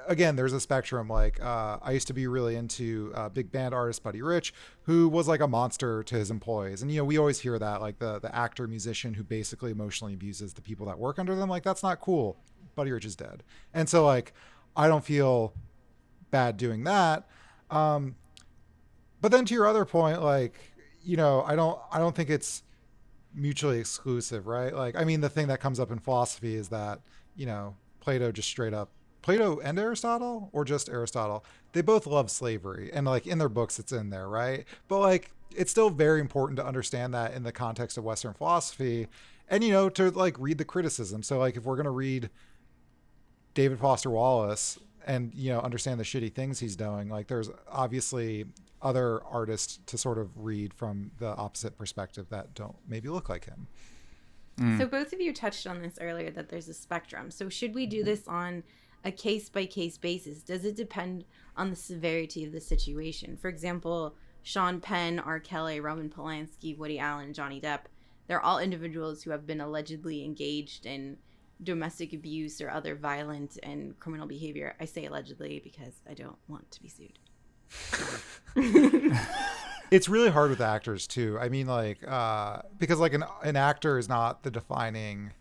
again, there's a spectrum. Like, I used to be really into big band artist Buddy Rich, who was like a monster to his employees. And, you know, we always hear that, like the actor musician who basically emotionally abuses the people that work under them. Like, that's not cool. Buddy Rich is dead. And so, like, I don't feel bad doing that. But then to your other point, like, you know, I don't think it's mutually exclusive, right? Like, I mean, the thing that comes up in philosophy is that, you know, Plato and Aristotle, or just Aristotle, they both love slavery, and like in their books it's in there, right? But like it's still very important to understand that in the context of Western philosophy, and you know, to like read the criticism. So like if we're going to read David Foster Wallace and, you know, understand the shitty things he's doing, like there's obviously other artists to sort of read from the opposite perspective that don't maybe look like him. So both of you touched on this earlier, that there's a spectrum. So should we do this on a case-by-case basis? Does it depend on the severity of the situation? For example, Sean Penn, R. Kelly, Roman Polanski, Woody Allen, Johnny Depp, they're all individuals who have been allegedly engaged in domestic abuse or other violent and criminal behavior. I say allegedly because I don't want to be sued. It's really hard with actors too. I mean, like, because like an actor is not the defining,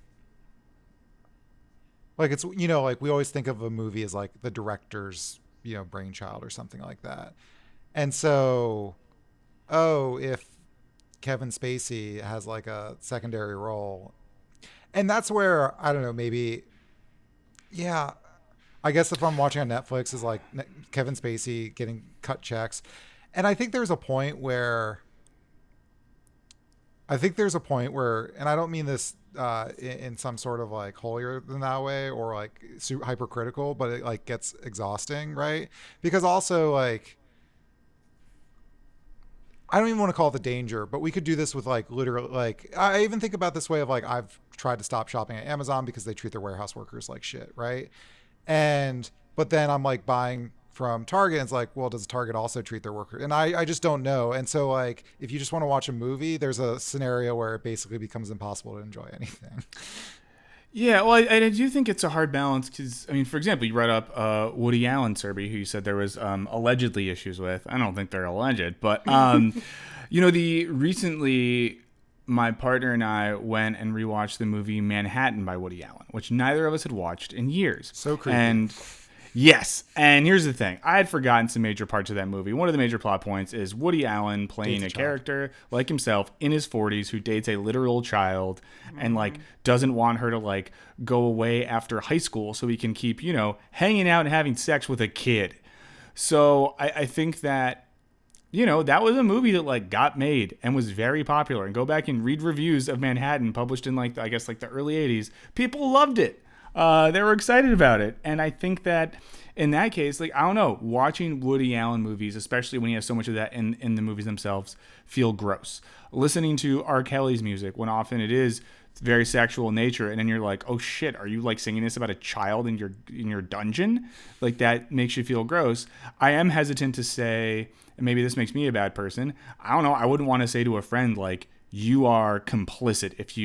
like, it's, you know, like we always think of a movie as like the director's, you know, brainchild or something like that. And so, if Kevin Spacey has like a secondary role, and that's where, I don't know, maybe, yeah, I guess if I'm watching on Netflix is like Kevin Spacey getting cut checks. And I think there's a point where, and I don't mean this in some sort of like holier than thou way or like hypercritical, but it like gets exhausting, right? Because also, like, I don't even want to call it the danger, but we could do this with like literally, like, I even think about this way of like, I've tried to stop shopping at Amazon because they treat their warehouse workers like shit, right? But then I'm like buying from Target. And it's like, well, does Target also treat their workers? And I just don't know. And so like, if you just want to watch a movie, there's a scenario where it basically becomes impossible to enjoy anything. Yeah, well, I do think it's a hard balance because, I mean, for example, you brought up Woody Allen, Serby, who you said there was allegedly issues with. I don't think they're alleged, but, recently my partner and I went and rewatched the movie Manhattan by Woody Allen, which neither of us had watched in years. So creepy. And yes, and here's the thing. I had forgotten some major parts of that movie. One of the major plot points is Woody Allen playing a character like himself in his 40s who dates a literal child and like doesn't want her to like go away after high school so he can keep, hanging out and having sex with a kid. So I think that that was a movie that like got made and was very popular. And go back and read reviews of Manhattan published in like the early 80s. People loved it. They were excited about it. And I think that in that case, like, I don't know, watching Woody Allen movies, especially when he has so much of that in the movies themselves, feel gross. Listening to R. Kelly's music, when often it is very sexual in nature, and then you're like, oh shit, are you like singing this about a child in your dungeon? Like, that makes you feel gross. I am hesitant to say, and maybe this makes me a bad person, I don't know, I wouldn't want to say to a friend like, you are complicit if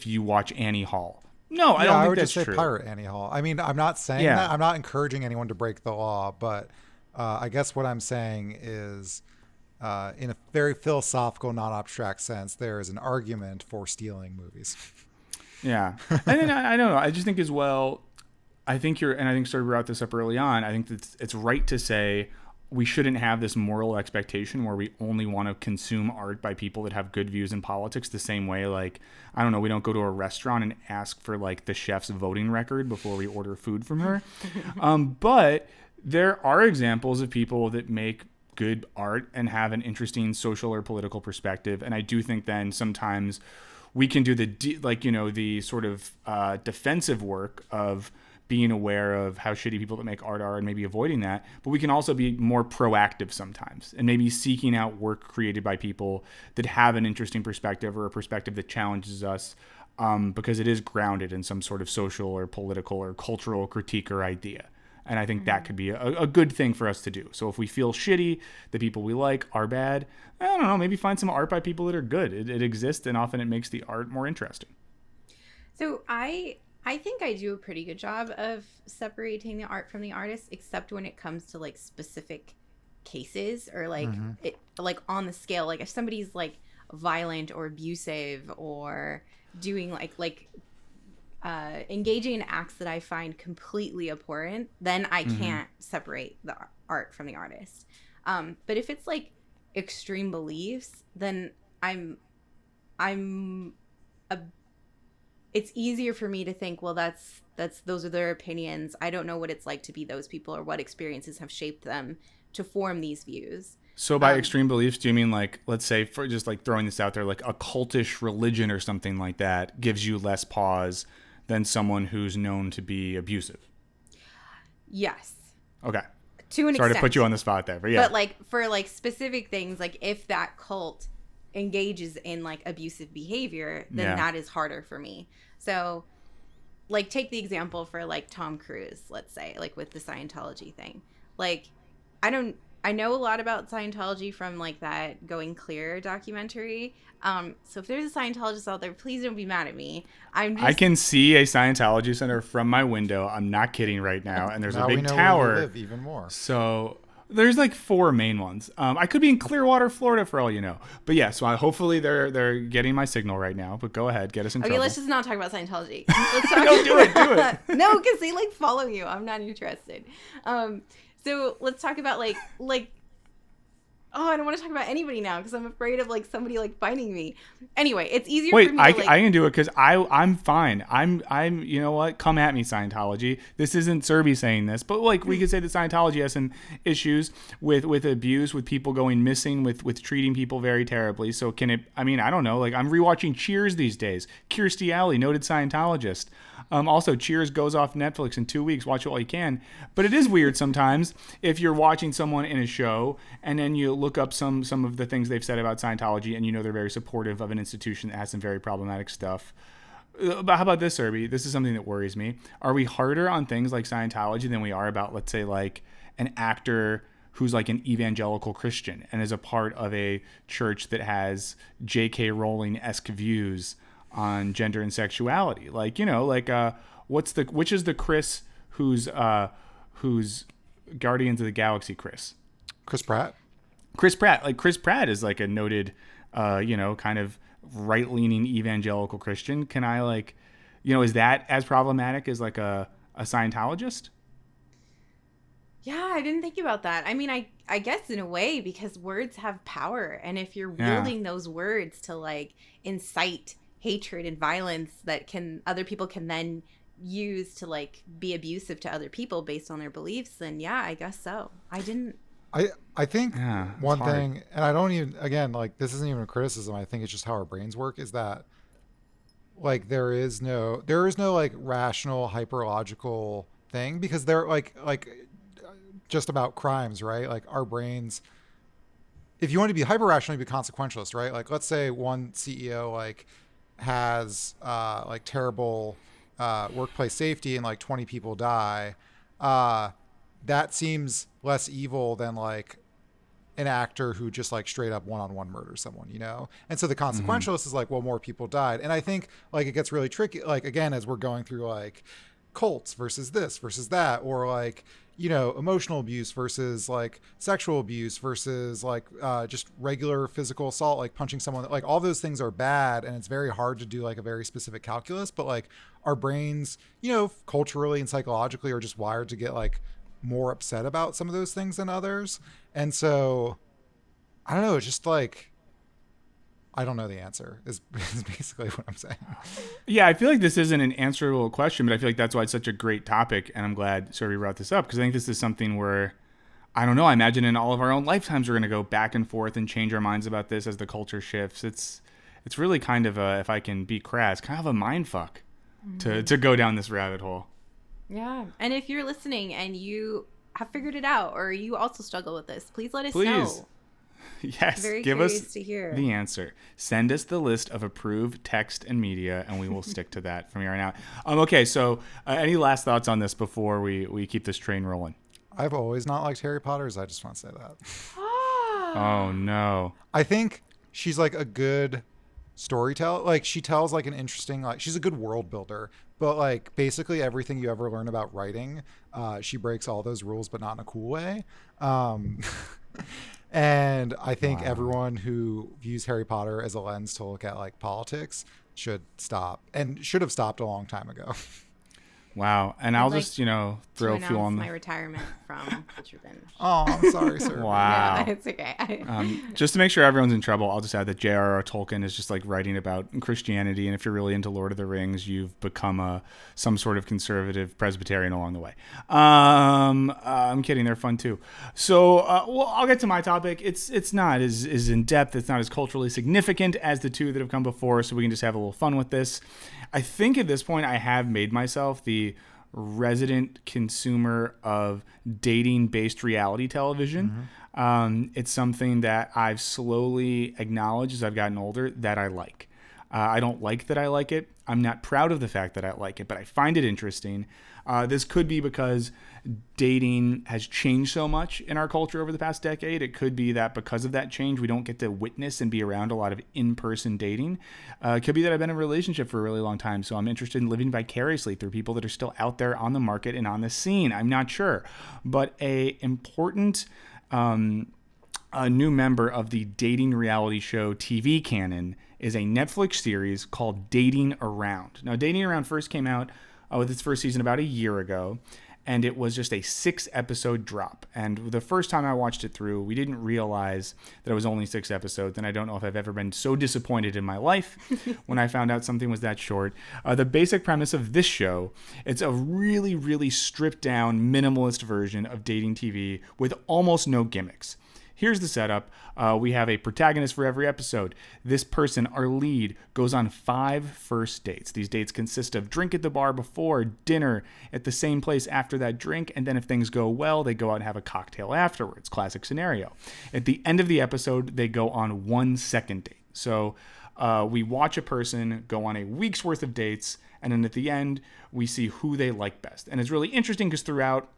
you watch Annie Hall. No, I don't think I would that's just say true. pirate Annie Hall. I mean, I'm not saying that. I'm not encouraging anyone to break the law, but I guess what I'm saying is, in a very philosophical, non-abstract sense, there is an argument for stealing movies. Yeah, and then I don't know. I just think as well. I think Serby brought this up early on. I think that it's right to say we shouldn't have this moral expectation where we only want to consume art by people that have good views in politics the same way, like, I don't know, we don't go to a restaurant and ask for like the chef's voting record before we order food from her. But there are examples of people that make good art and have an interesting social or political perspective. And I do think then sometimes we can do the sort of defensive work of being aware of how shitty people that make art are and maybe avoiding that. But we can also be more proactive sometimes and maybe seeking out work created by people that have an interesting perspective or a perspective that challenges us because it is grounded in some sort of social or political or cultural critique or idea. And I think that could be a good thing for us to do. So if we feel shitty, the people we like are bad, I don't know, maybe find some art by people that are good. It exists, and often it makes the art more interesting. So I think I do a pretty good job of separating the art from the artist, except when it comes to like specific cases or like it like on the scale. Like if somebody's like violent or abusive or doing like engaging in acts that I find completely abhorrent, then I can't separate the art from the artist. But if it's like extreme beliefs, then it's easier for me to think, well, that's those are their opinions. I don't know what it's like to be those people or what experiences have shaped them to form these views. So by extreme beliefs, do you mean like, let's say, for just like throwing this out there, like a cultish religion or something like that gives you less pause than someone who's known to be abusive? Yes. Okay. To an Sorry extent. to put you on the spot there, but yeah. But like for like specific things, like if that cult engages in like abusive behavior, then that is harder for me. So like take the example for like Tom Cruise, let's say, like with the Scientology thing. Like I know a lot about Scientology from like that Going Clear documentary. So if there's a Scientologist out there, please don't be mad at me. I can see a Scientology center from my window. I'm not kidding right now. And there's a big tower. Where we live even more. So there's like 4 main ones. I could be in Clearwater, Florida, for all you know. But yeah, so hopefully they're getting my signal right now. But go ahead, get us in trouble. Okay, let's just not talk about Scientology. Let's talk No, do it. No, because they like follow you. I'm not interested. So let's talk about like I don't want to talk about anybody now because I'm afraid of like somebody like finding me. Anyway, it's easier for me to like... I can do it because I'm fine. I'm you know what? Come at me, Scientology. This isn't Serby saying this, but like we could say that Scientology has some issues with abuse, with people going missing, with treating people very terribly. So can it? I mean, I don't know. Like I'm rewatching Cheers these days. Kirstie Alley, noted Scientologist. Also, Cheers goes off Netflix in 2 weeks. Watch it while you can. But it is weird sometimes if you're watching someone in a show and then you look up some of the things they've said about Scientology and you know they're very supportive of an institution that has some very problematic stuff. But how about this, Irby? This is something that worries me. Are we harder on things like Scientology than we are about, let's say, like an actor who's like an evangelical Christian and is a part of a church that has J.K. Rowling-esque views on gender and sexuality? Like, you know, like which is the Chris who's Guardians of the Galaxy Chris? Chris Pratt. Chris Pratt. Like Chris Pratt is like a noted, kind of right-leaning evangelical Christian. Can I like, is that as problematic as like a Scientologist? Yeah, I didn't think about that. I mean, I guess in a way, because words have power. And if you're wielding those words to like incite hatred and violence that other people can then use to like be abusive to other people based on their beliefs, then yeah, I guess so. I think one thing, and I don't even, again, like this isn't even a criticism, I think it's just how our brains work, is that like there is no like rational hyperlogical thing, because they're like just about crimes, right? Like our brains, if you want to be hyper rational, you be consequentialist, right? Like let's say one CEO like has like terrible workplace safety and like 20 people die, that seems less evil than like an actor who just like straight up one-on-one murders someone, And so the consequentialist is like, well, more people died. And I think like it gets really tricky, like again, as we're going through like cults versus this versus that, or like, emotional abuse versus like sexual abuse versus like just regular physical assault, like punching someone, like all those things are bad. And it's very hard to do like a very specific calculus, but like our brains, culturally and psychologically are just wired to get like more upset about some of those things than others. And so I don't know, it's just like, I don't know the answer is basically what I'm saying. Yeah, I feel like this isn't an answerable question, but I feel like that's why it's such a great topic. And I'm glad Sorby brought this up, because I think this is something where, I don't know, I imagine in all of our own lifetimes, we're going to go back and forth and change our minds about this as the culture shifts. It's really kind of if I can be crass, kind of a mind fuck to go down this rabbit hole. Yeah. And if you're listening and you have figured it out, or you also struggle with this, please let us know. Yes, Very give curious us to hear the answer. Send us the list of approved text and media, and we will stick to that from here on out. Okay, so any last thoughts on this before we keep this train rolling? I've always not liked Harry Potter's. I just want to say that. Oh, no. I think she's like a good storyteller. Like she tells like an interesting, like she's a good world builder, but like basically everything you ever learn about writing, she breaks all those rules, but not in a cool way. And I think everyone who views Harry Potter as a lens to look at like politics should stop, and should have stopped a long time ago. Wow. And I'll just, throw fuel on my retirement from Culture Binge. Oh, I'm sorry, sir. Wow. Yeah, it's okay. Just to make sure everyone's in trouble, I'll just add that J.R.R. Tolkien is just like writing about Christianity. And if you're really into Lord of the Rings, you've become some sort of conservative Presbyterian along the way. I'm kidding. They're fun too. So, I'll get to my topic. It's not as in depth. It's not as culturally significant as the two that have come before. So we can just have a little fun with this. I think at this point I have made myself the resident consumer of dating-based reality television. It's something that I've slowly acknowledged as I've gotten older that I like. I don't like that I like it. I'm not proud of the fact that I like it, but I find it interesting. This could be because dating has changed so much in our culture over the past decade. It could be that because of that change, we don't get to witness and be around a lot of in-person dating. It could be that I've been in a relationship for a really long time, so I'm interested in living vicariously through people that are still out there on the market and on the scene. I'm not sure. But a important a new member of the dating reality show TV canon is a Netflix series called Dating Around. Now, Dating Around first came out with its first season about a year ago, and it was just a 6-episode drop. And the first time I watched it through, we didn't realize that it was only 6 episodes, and I don't know if I've ever been so disappointed in my life when I found out something was that short. The basic premise of this show, it's a really, really stripped down, minimalist version of dating TV with almost no gimmicks. Here's the setup. We have a protagonist for every episode. This person, our lead, goes on 5 first dates. These dates consist of drink at the bar before, dinner at the same place after that drink, and then if things go well, they go out and have a cocktail afterwards. Classic scenario. At the end of the episode, they go on 1 second date. So We watch a person go on a week's worth of dates, and then at the end, we see who they like best. And it's really interesting because throughout,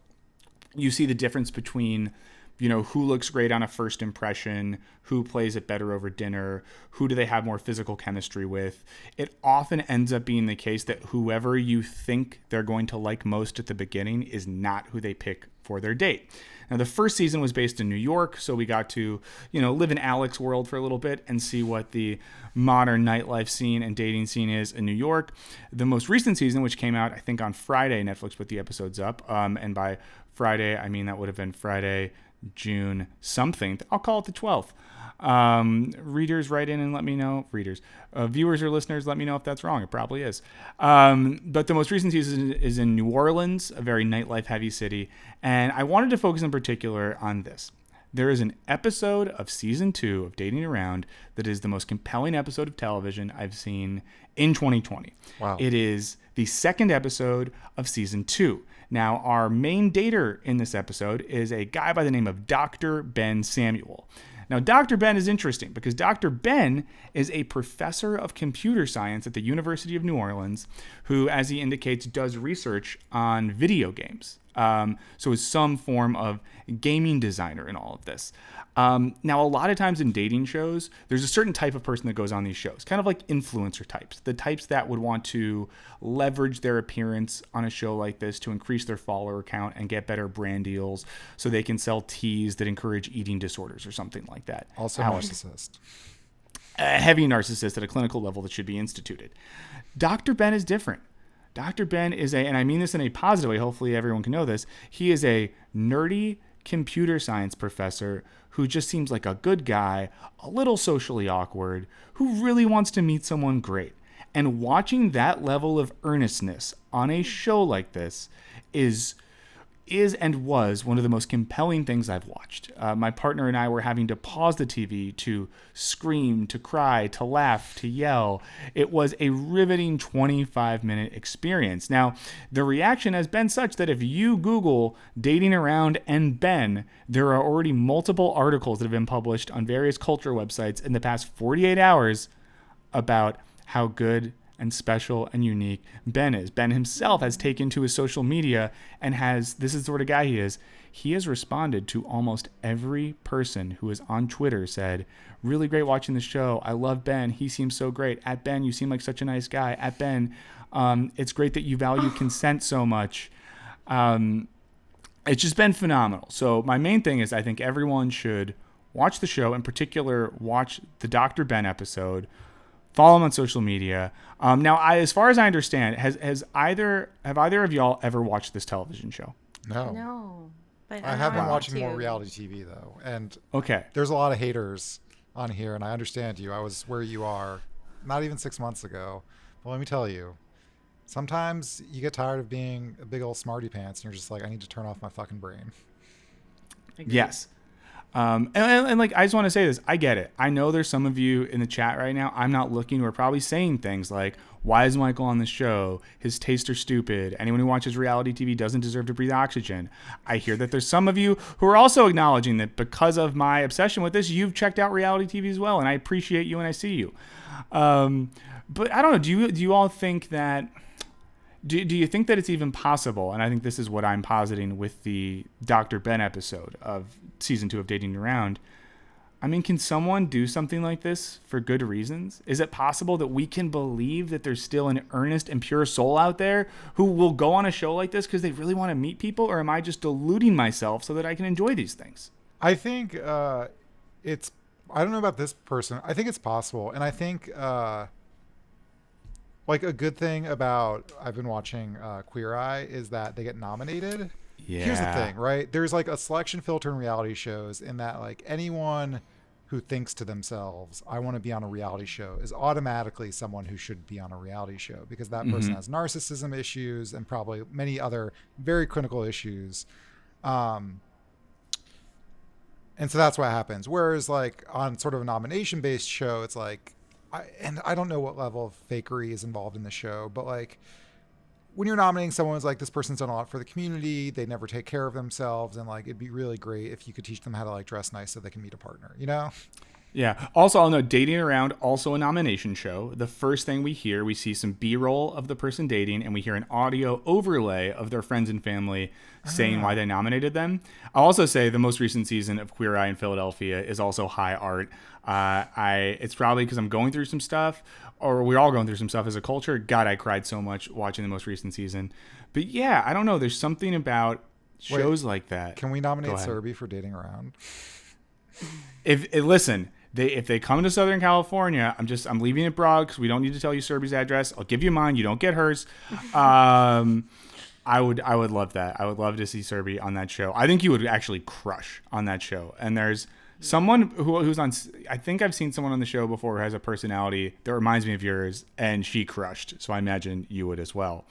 you see the difference between, who looks great on a first impression, who plays it better over dinner, who do they have more physical chemistry with. It often ends up being the case that whoever you think they're going to like most at the beginning is not who they pick for their date. Now, the first season was based in New York, so we got to, live in Alex's world for a little bit and see what the modern nightlife scene and dating scene is in New York. The most recent season, which came out, I think, on Friday, Netflix put the episodes up, and by Friday, I mean that would have been Friday, June something. I'll call it the 12th. Readers, write in and let me know. Viewers or listeners, let me know if that's wrong. It probably is. But the most recent season is in New Orleans, a very nightlife heavy city. And I wanted to focus in particular on this. There is an episode of season 2 of Dating Around that is the most compelling episode of television I've seen in 2020. Wow. It is the second episode of season 2. Now, our main dater in this episode is a guy by the name of Dr. Ben Samuel. Now, Dr. Ben is interesting because Dr. Ben is a professor of computer science at the University of New Orleans who, as he indicates, does research on video games. So is some form of gaming designer in all of this. Now, a lot of times in dating shows, there's a certain type of person that goes on these shows, kind of like influencer types, the types that would want to leverage their appearance on a show like this to increase their follower count and get better brand deals so they can sell teas that encourage eating disorders or something like that. Also narcissist. A heavy narcissist at a clinical level that should be instituted. Dr. Ben is different. Dr. Ben is and I mean this in a positive way, hopefully everyone can know this, he is a nerdy computer science professor who just seems like a good guy, a little socially awkward, who really wants to meet someone great. And watching that level of earnestness on a show like this is and was one of the most compelling things I've watched. My partner and I were having to pause the TV to scream, to cry, to laugh, to yell. It was a riveting 25-minute experience. Now, the reaction has been such that if you Google Dating Around and Ben, there are already multiple articles that have been published on various culture websites in the past 48 hours about how good and special and unique Ben is. Ben himself has taken to his social media and this is the sort of guy he has responded to almost every person who is on Twitter said, really great watching the show. I love Ben. He seems so great. At Ben, you seem like such a nice guy. At Ben, it's great that you value consent so much. It's just been phenomenal. So my main thing is I think everyone should watch the show, in particular, watch the Dr. Ben episode. Follow him on social media. Now, as far as I understand, have either of y'all ever watched this television show? No. But I have been watching more reality TV though, and there's a lot of haters on here, and I understand you. I was where you are, not even 6 months ago. But let me tell you, sometimes you get tired of being a big old smarty pants, and you're just like, I need to turn off my fucking brain. Yes. And like, I just want to say this. I get it. I know there's some of you in the chat right now. I'm not looking. Who are probably saying things like, why is Michael on the show? His tastes are stupid. Anyone who watches reality TV doesn't deserve to breathe oxygen. I hear that there's some of you who are also acknowledging that because of my obsession with this, you've checked out reality TV as well. And I appreciate you and I see you. But I don't know. Do you all think that... Do you think that it's even possible, and I think this is what I'm positing with the Dr. Ben episode of season 2 of Dating Around, I mean, can someone do something like this for good reasons? Is it possible that we can believe that there's still an earnest and pure soul out there who will go on a show like this because they really want to meet people, or am I just deluding myself so that I can enjoy these things? I think I don't know about this person. I think it's possible, and I think... like a good thing about I've been watching Queer Eye is that they get nominated. Yeah. Here's the thing, right? There's like a selection filter in reality shows in that like anyone who thinks to themselves, I want to be on a reality show is automatically someone who should be on a reality show because that person has narcissism issues and probably many other very clinical issues. And so that's what happens. Whereas like on sort of a nomination based show, it's like, I don't know what level of fakery is involved in the show, but like when you're nominating someone who's like, this person's done a lot for the community, they never take care of themselves, and like it'd be really great if you could teach them how to like dress nice so they can meet a partner, you know? Yeah. Also, I'll note Dating Around, also a nomination show. The first thing we hear, we see some B-roll of the person dating, and we hear an audio overlay of their friends and family saying why they nominated them. I'll also say the most recent season of Queer Eye in Philadelphia is also high art. It's probably because I'm going through some stuff, or we're all going through some stuff as a culture. God, I cried so much watching the most recent season. But yeah, I don't know. There's something about shows like that. Can we nominate Serby for Dating Around? Listen, if they come to Southern California, I'm leaving it broad because we don't need to tell you Serby's address. I'll give you mine. You don't get hers. I would love that. I would love to see Serby on that show. I think you would actually crush on that show. And there's someone who's on. I think I've seen someone on the show before who has a personality that reminds me of yours, and she crushed. So I imagine you would as well.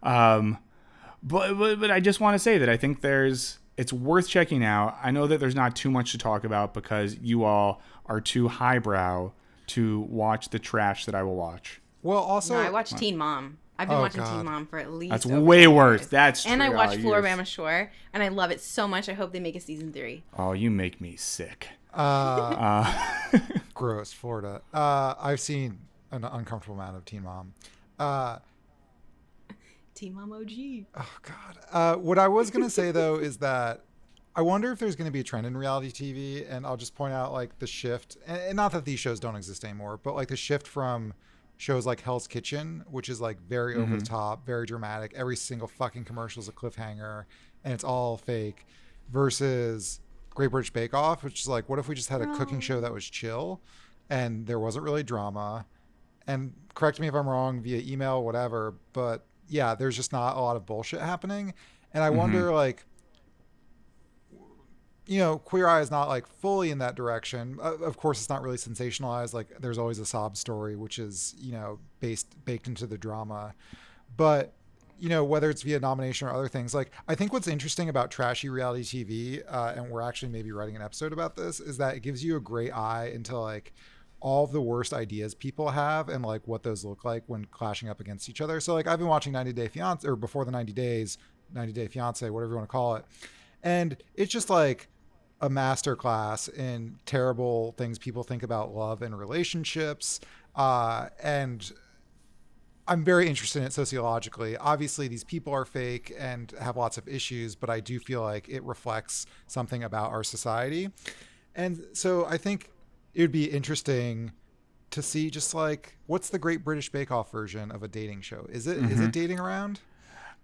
But I just want to say that I think it's worth checking out. I know that there's not too much to talk about because you all are too highbrow to watch the trash that I will watch. Well, also... No, I watched Teen Mom. I've been watching Teen Mom for at least That's way worse. Years. That's true. And I watched Floribama Shore, and I love it so much. I hope they make a season 3. Oh, you make me sick. Gross, Florida. I've seen an uncomfortable amount of Teen Mom. Teen Mom OG. Oh, God. What I was going to say, though, is that I wonder if there's going to be a trend in reality TV, and I'll just point out, like, the shift, and not that these shows don't exist anymore, but, like, the shift from shows like Hell's Kitchen, which is, like, very over the top, very dramatic. Every single fucking commercial is a cliffhanger, and it's all fake, versus Great British Bake Off, which is, like, what if we just had a cooking show that was chill, and there wasn't really drama, and correct me if I'm wrong via email, whatever, but... yeah, there's just not a lot of bullshit happening. And I wonder, like, you know, Queer Eye is not, like, fully in that direction. Of course, it's not really sensationalized. Like, there's always a sob story, which is, you know, baked into the drama. But, you know, whether it's via nomination or other things, like, I think what's interesting about trashy reality TV, and we're actually maybe writing an episode about this, is that it gives you a great eye into, like, all of the worst ideas people have and like what those look like when clashing up against each other. So like I've been watching 90 Day Fiance, or before the 90 days, 90 Day Fiance, whatever you want to call it. And it's just like a masterclass in terrible things people think about love and relationships. And I'm very interested in it sociologically. Obviously these people are fake and have lots of issues, but I do feel like it reflects something about our society. And so I think it would be interesting to see just like, what's the Great British Bake Off version of a dating show? Is it Dating Around?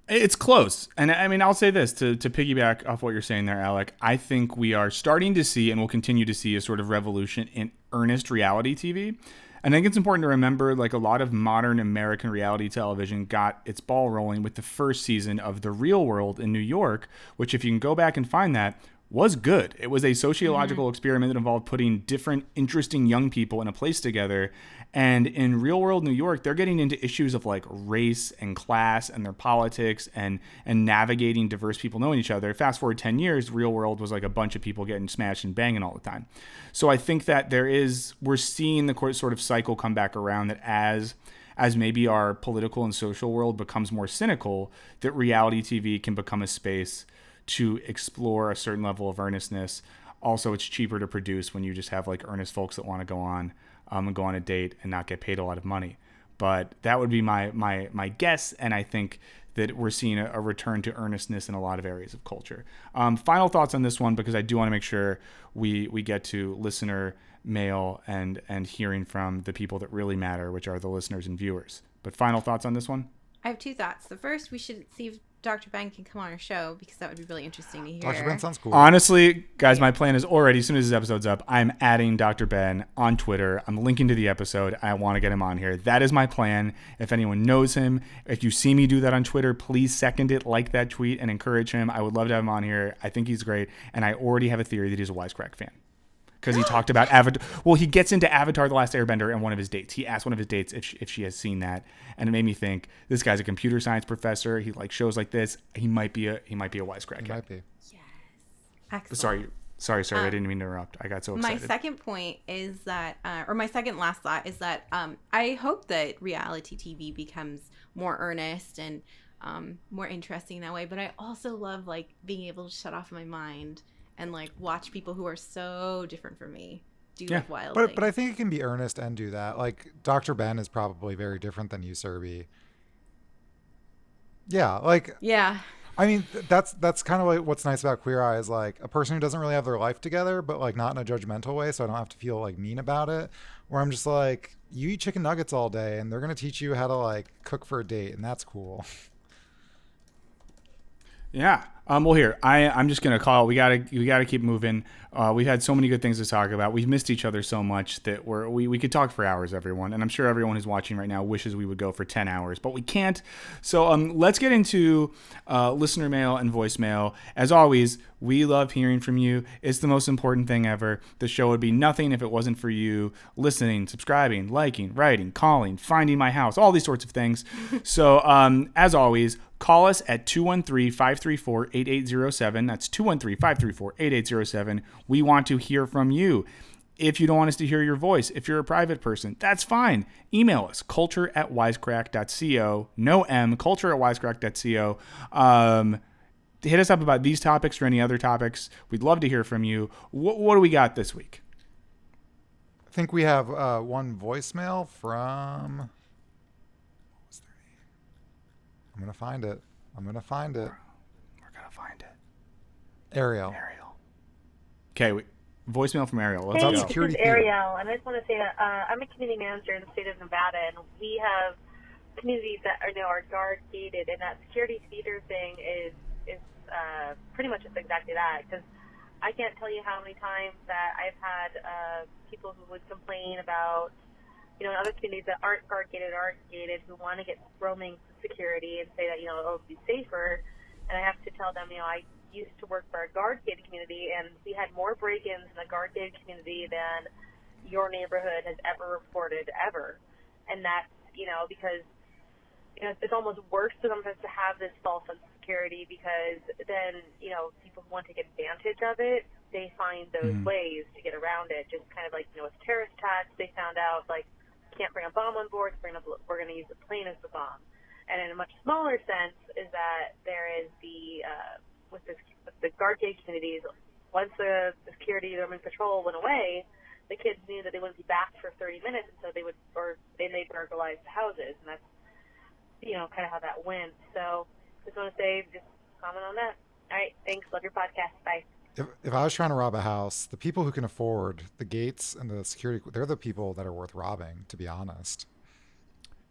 It's close. And I mean, I'll say this to piggyback off what you're saying there, Alec. I think we are starting to see and will continue to see a sort of revolution in earnest reality TV. And I think it's important to remember, like, a lot of modern American reality television got its ball rolling with the first season of The Real World in New York, which, if you can go back and find that, was good. It was a sociological experiment that involved putting different interesting young people in a place together. And in Real World New York, they're getting into issues of like race and class and their politics and navigating diverse people knowing each other. Fast forward 10 years, Real World was like a bunch of people getting smashed and banging all the time. So I think that we're seeing the sort of cycle come back around, that as maybe our political and social world becomes more cynical, that reality TV can become a space to explore a certain level of earnestness. Also, it's cheaper to produce when you just have like earnest folks that want to go on and go on a date and not get paid a lot of money. But that would be my guess, and I think that we're seeing a return to earnestness in a lot of areas of culture. Final thoughts on this one, because I do want to make sure we get to listener mail and hearing from the people that really matter, which are the listeners and viewers. But final thoughts on this one? I have 2 thoughts. The first, we should see if Dr. Ben can come on our show, because that would be really interesting to hear. Dr. Ben sounds cool. Honestly, guys, my plan is already, as soon as this episode's up, I'm adding Dr. Ben on Twitter. I'm linking to the episode. I want to get him on here. That is my plan. If anyone knows him, if you see me do that on Twitter, please second it, like that tweet, and encourage him. I would love to have him on here. I think he's great. And I already have a theory that he's a Wisecrack fan, because he talked about Avatar. Well, he gets into Avatar: The Last Airbender in one of his dates. He asked one of his dates if she has seen that, and it made me think, this guy's a computer science professor. He likes shows like this. He might be a Wisecrack. He might be. Yes. Excellent. Sorry, I didn't mean to interrupt. I got so excited. My second point is that, or my second last thought is that I hope that reality TV becomes more earnest and more interesting that way. But I also love like being able to shut off my mind and like watch people who are so different from me do like wild but things. but I think it can be earnest and do that. Like Dr. Ben is probably very different than you, Serby. Yeah, like Yeah. I mean, that's kind of like what's nice about Queer Eye is like a person who doesn't really have their life together, but like not in a judgmental way, so I don't have to feel like mean about it. Where I'm just like, you eat chicken nuggets all day, and they're gonna teach you how to like cook for a date, and that's cool. Yeah. Well, here I'm just gonna call. We gotta keep moving. We've had so many good things to talk about. We've missed each other so much that we could talk for hours, everyone. And I'm sure everyone who's watching right now wishes we would go for 10 hours, but we can't. So let's get into listener mail and voicemail. As always, we love hearing from you. It's the most important thing ever. The show would be nothing if it wasn't for you listening, subscribing, liking, writing, calling, finding my house, all these sorts of things. So as always, call us at 213-534-8807. That's 213-534-8807. We want to hear from you. If you don't want us to hear your voice, if you're a private person, that's fine. Email us, culture@wisecrack.co. No M, culture@wisecrack.co. Hit us up about these topics or any other topics. We'd love to hear from you. What do we got this week? I think we have one voicemail from. What was their name? I'm gonna find it. We're gonna find it. Ariel. Okay, voicemail from Ariel. Let's Hey, go. this is Ariel, and I just want to say that I'm a community manager in the state of Nevada, and we have communities that are guard gated, and that security feeder thing is pretty much just exactly that. Because I can't tell you how many times that I've had people who would complain about, in other communities that aren't guard gated or aren't gated, who want to get roaming security and say that it'll be safer, and I have to tell them I used to work for a guard-gated community, and we had more break-ins in the guard-gated community than your neighborhood has ever reported, ever. And that's, because, it's almost worse for them to have this false sense of security, because then, people who want to take advantage of it, they find those ways to get around it. Just kind of like, with terrorist attacks, they found out, like, can't bring a bomb on board, we're going to use the plane as the bomb. And in a much smaller sense is that there is with the guard gate communities, once the security roaming patrol went away, the kids knew that they wouldn't be back for 30 minutes, and so they'd burglarize the houses, and that's kind of how that went. So just want to say, just comment on that. All right, thanks. Love your podcast. Bye. If I was trying to rob a house, the people who can afford the gates and the security, they're the people that are worth robbing, to be honest.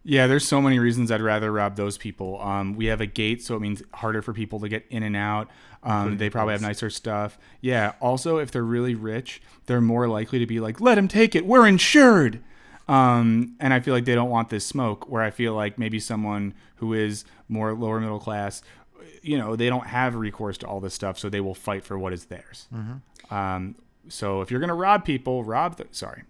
Yeah, there's so many reasons I'd rather rob those people. We have a gate, so it means harder for people to get in and out. They probably have nicer stuff. Yeah, also, if they're really rich, they're more likely to be like, let him take it, we're insured. And I feel like they don't want this smoke, where I feel like maybe someone who is more lower middle class, they don't have recourse to all this stuff, so they will fight for what is theirs. So if you're going to rob people, sorry.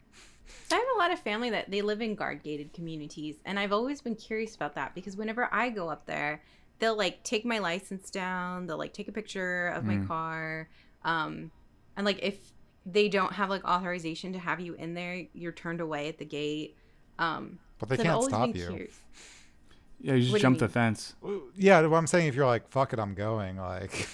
So I have a lot of family that they live in guard gated communities, and I've always been curious about that, because whenever I go up there, they'll like take my license down, they'll like take a picture of my car, and like if they don't have like authorization to have you in there, you're turned away at the gate. But they can't stop you. Curious. Yeah, you just jump the fence. Yeah, what I'm saying, if you're like, fuck it, I'm going, like.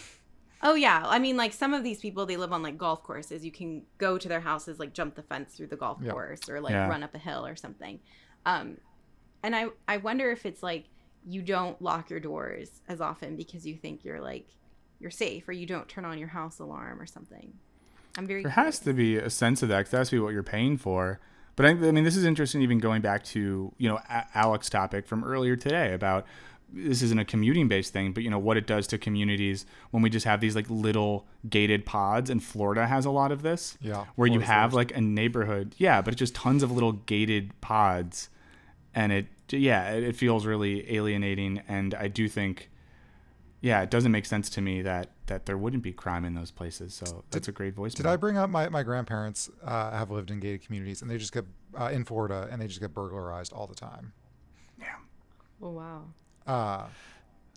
Oh, yeah. I mean, like, some of these people, they live on, like, golf courses. You can go to their houses, like, jump the fence through the golf course or, like, run up a hill or something. And I wonder if it's, like, you don't lock your doors as often because you think you're safe, or you don't turn on your house alarm or something. I'm very There curious. has to be a sense of that, because that has to be what you're paying for. But, I mean, this is interesting, even going back to, Alex's topic from earlier today about this isn't a commuting-based thing, but, what it does to communities when we just have these, like, little gated pods. And Florida has a lot of this. Yeah. Where you have, like, a neighborhood. Yeah, but it's just tons of little gated pods. And it feels really alienating. And I do think, it doesn't make sense to me that there wouldn't be crime in those places. So that's a great voicemail. Did I bring up my grandparents have lived in gated communities, and they just get in Florida, and they just get burglarized all the time. Yeah. Oh, wow.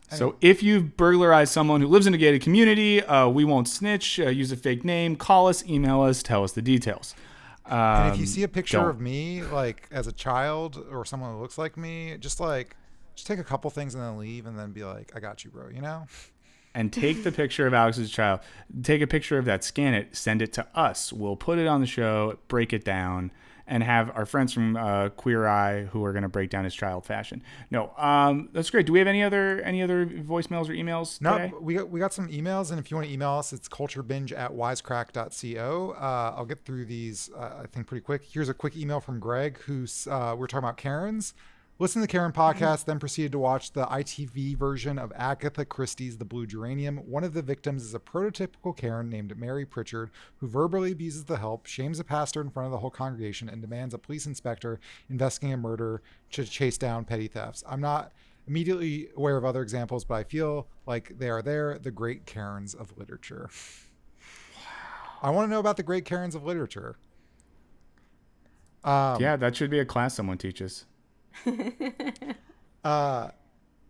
So if you've burglarized someone who lives in a gated community, we won't snitch, use a fake name, call us, email us, tell us the details. And if you see a picture of me, like as a child or someone who looks like me, just take a couple things and then leave, and then be like, I got you, bro, and take the picture of Alex's child. Take a picture of that, scan it, send it to us. We'll put it on the show, break it down, and have our friends from Queer Eye who are going to break down his child fashion. No, that's great. Do we have any other voicemails or emails today? No, we got some emails, and if you want to email us, it's culturebinge@wisecrack.co. I'll get through these, I think, pretty quick. Here's a quick email from Greg, who's we're talking about Karens. Listen to the Karen podcast, then proceeded to watch the ITV version of Agatha Christie's The Blue Geranium. One of the victims is a prototypical Karen named Mary Pritchard, who verbally abuses the help, shames a pastor in front of the whole congregation, and demands a police inspector investigating a murder to chase down petty thefts. I'm not immediately aware of other examples, but I feel like they are there, the great Karens of literature. I want to know about the great Karens of literature. Yeah, that should be a class someone teaches.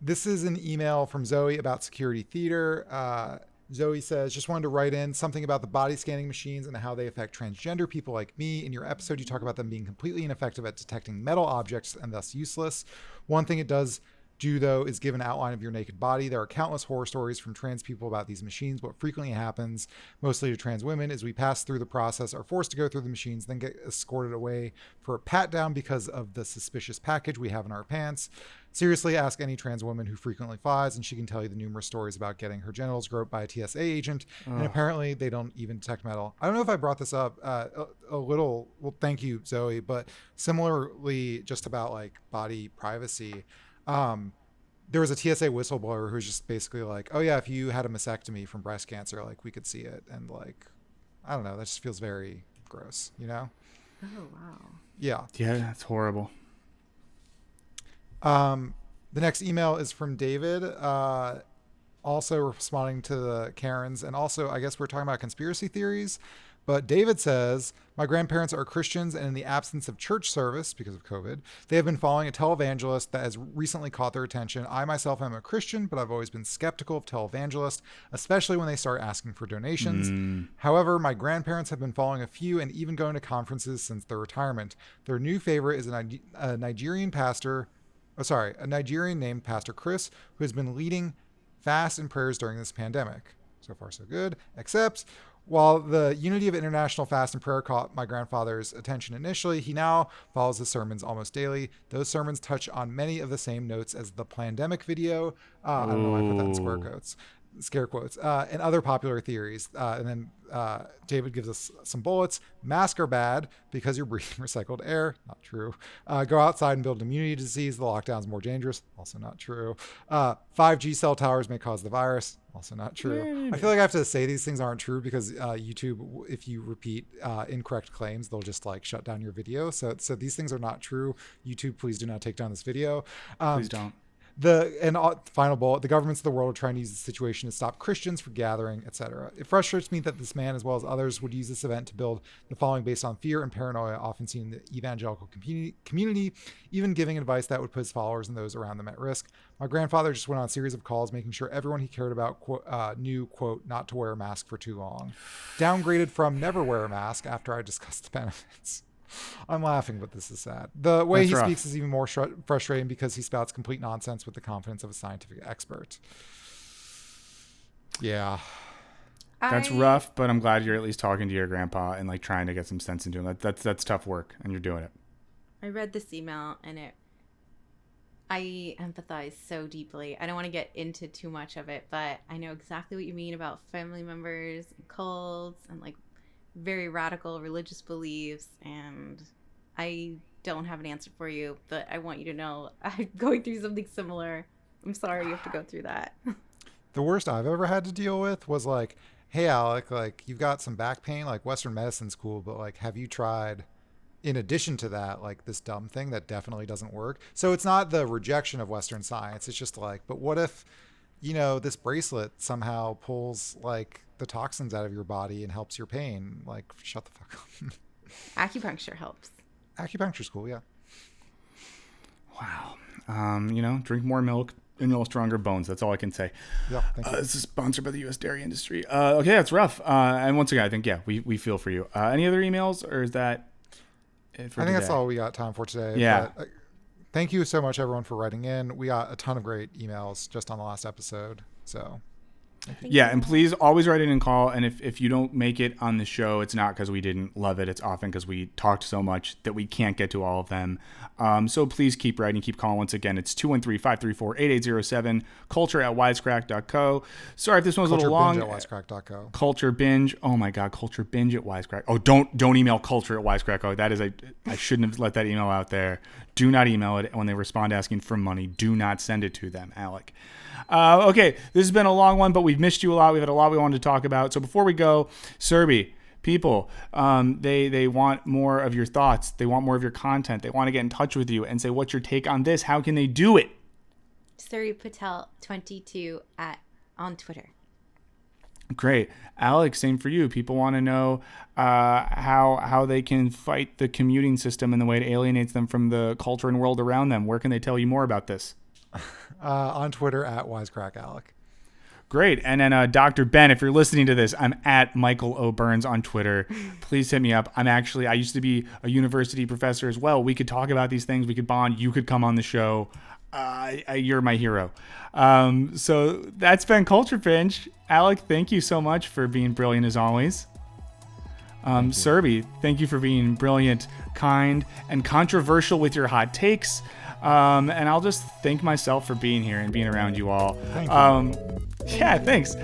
This is an email from Zoe about security theater. Zoe says, just wanted to write in something about the body scanning machines and how they affect transgender people like me. In your episode, you talk about them being completely ineffective at detecting metal objects and thus useless. One thing it does do, though, is give an outline of your naked body. There are countless horror stories from trans people about these machines. What frequently happens, mostly to trans women, is we pass through the process, are forced to go through the machines, then get escorted away for a pat down because of the suspicious package we have in our pants. Seriously, ask any trans woman who frequently flies, and she can tell you the numerous stories about getting her genitals groped by a TSA agent, and apparently they don't even detect metal. I don't know if I brought this up a little, well, thank you, Zoe, but similarly, just about like body privacy, there was a TSA whistleblower who was just basically like, oh yeah, if you had a mastectomy from breast cancer, like we could see it. And like, I don't know, that just feels very gross, you know? Oh, wow. Yeah. Yeah, that's horrible. The next email is from David, also responding to the Karens. And also, I guess we're talking about conspiracy theories. But David says, my grandparents are Christians, and in the absence of church service, because of COVID, they have been following a televangelist that has recently caught their attention. I myself am a Christian, but I've always been skeptical of televangelists, especially when they start asking for donations. However, my grandparents have been following a few and even going to conferences since their retirement. Their new favorite is a Nigerian named Pastor Chris, who has been leading fasts and prayers during this pandemic. So far, so good, except while the unity of international fast and prayer caught my grandfather's attention initially, he now follows his sermons almost daily. Those sermons touch on many of the same notes as the Plandemic video. I don't know why I put that in scare quotes, and other popular theories. And then David gives us some bullets. Masks are bad because you're breathing recycled air. Not true. Go outside and build immunity disease. The lockdown's more dangerous. Also not true. 5G cell towers may cause the virus. Also not true. I feel like I have to say these things aren't true because YouTube, if you repeat incorrect claims, they'll just like shut down your video. So these things are not true. YouTube, please do not take down this video. Please don't. Final bullet, the governments of the world are trying to use the situation to stop Christians from gathering, etc. It frustrates me that this man, as well as others, would use this event to build the following based on fear and paranoia often seen in the evangelical community, even giving advice that would put his followers and those around them at risk. My grandfather just went on a series of calls making sure everyone he cared about knew, quote, not to wear a mask for too long. Downgraded from never wear a mask after I discussed the benefits. I'm laughing, but this is sad. The way he speaks is even more frustrating because he spouts complete nonsense with the confidence of a scientific expert. Yeah. That's rough, but I'm glad you're at least talking to your grandpa and like trying to get some sense into him. That's tough work, and you're doing it. I read this email and I empathize so deeply. I don't want to get into too much of it, but I know exactly what you mean about family members and cults and like very radical religious beliefs, and I don't have an answer for you, but I want you to know I'm going through something similar. I'm sorry you have to go through that. The worst I've ever had to deal with was like, hey Alec, like you've got some back pain, like Western medicine's cool, but like have you tried, in addition to that, like this dumb thing that definitely doesn't work? So it's not the rejection of Western science, it's just like, but what if, you know, this bracelet somehow pulls like the toxins out of your body and helps your pain? Like, shut the fuck up. Acupuncture helps. Acupuncture's cool, yeah. Wow. Drink more milk and you'll have stronger bones. That's all I can say. Yeah, thank you. This is sponsored by the U.S. dairy industry. Okay, that's rough. And once again, I think, we feel for you. Any other emails, or is that it for I today? think that's all we got time for today. Yeah. But, thank you so much, everyone, for writing in. We got a ton of great emails just on the last episode. So, Yeah, and please always write in and call. And if you don't make it on the show, it's not because we didn't love it. It's often because we talked so much that we can't get to all of them. So please keep writing, keep calling. Once again, it's 213-534-8807, culture@wisecrack.co. Sorry if this one was a little long. Culturebinge@wisecrack.co. Culture Binge. Oh my God, Culture Binge at Wisecrack. Oh, don't email culture@wisecrack. Oh, that is I shouldn't have let that email out there. Do not email it when they respond asking for money. Do not send it to them, Alec. Okay, this has been a long one, but we've missed you a lot. We've had a lot we wanted to talk about. So before we go, Serby, people, they want more of your thoughts. They want more of your content. They want to get in touch with you and say, what's your take on this? How can they do it? Suri Patel 22 on Twitter. Great. Alex, same for you. People want to know how they can fight the commuting system and the way it alienates them from the culture and world around them. Where can they tell you more about this? On Twitter @WisecrackAlec. Great. And then Dr. Ben, if you're listening to this, I'm at Michael O. Burns on Twitter. Please hit me up. I used to be a university professor as well. We could talk about these things. We could bond. You could come on the show. You're my hero. So that's been Culture Binge. Alec, thank you so much for being brilliant as always. Serby, thank you for being brilliant, kind, and controversial with your hot takes. And I'll just thank myself for being here and being around you all. Thank you. Yeah, thanks.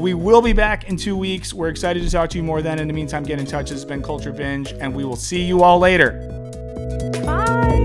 We will be back in 2 weeks. We're excited to talk to you more then. In the meantime, get in touch. This has been Culture Binge, and we will see you all later. Bye.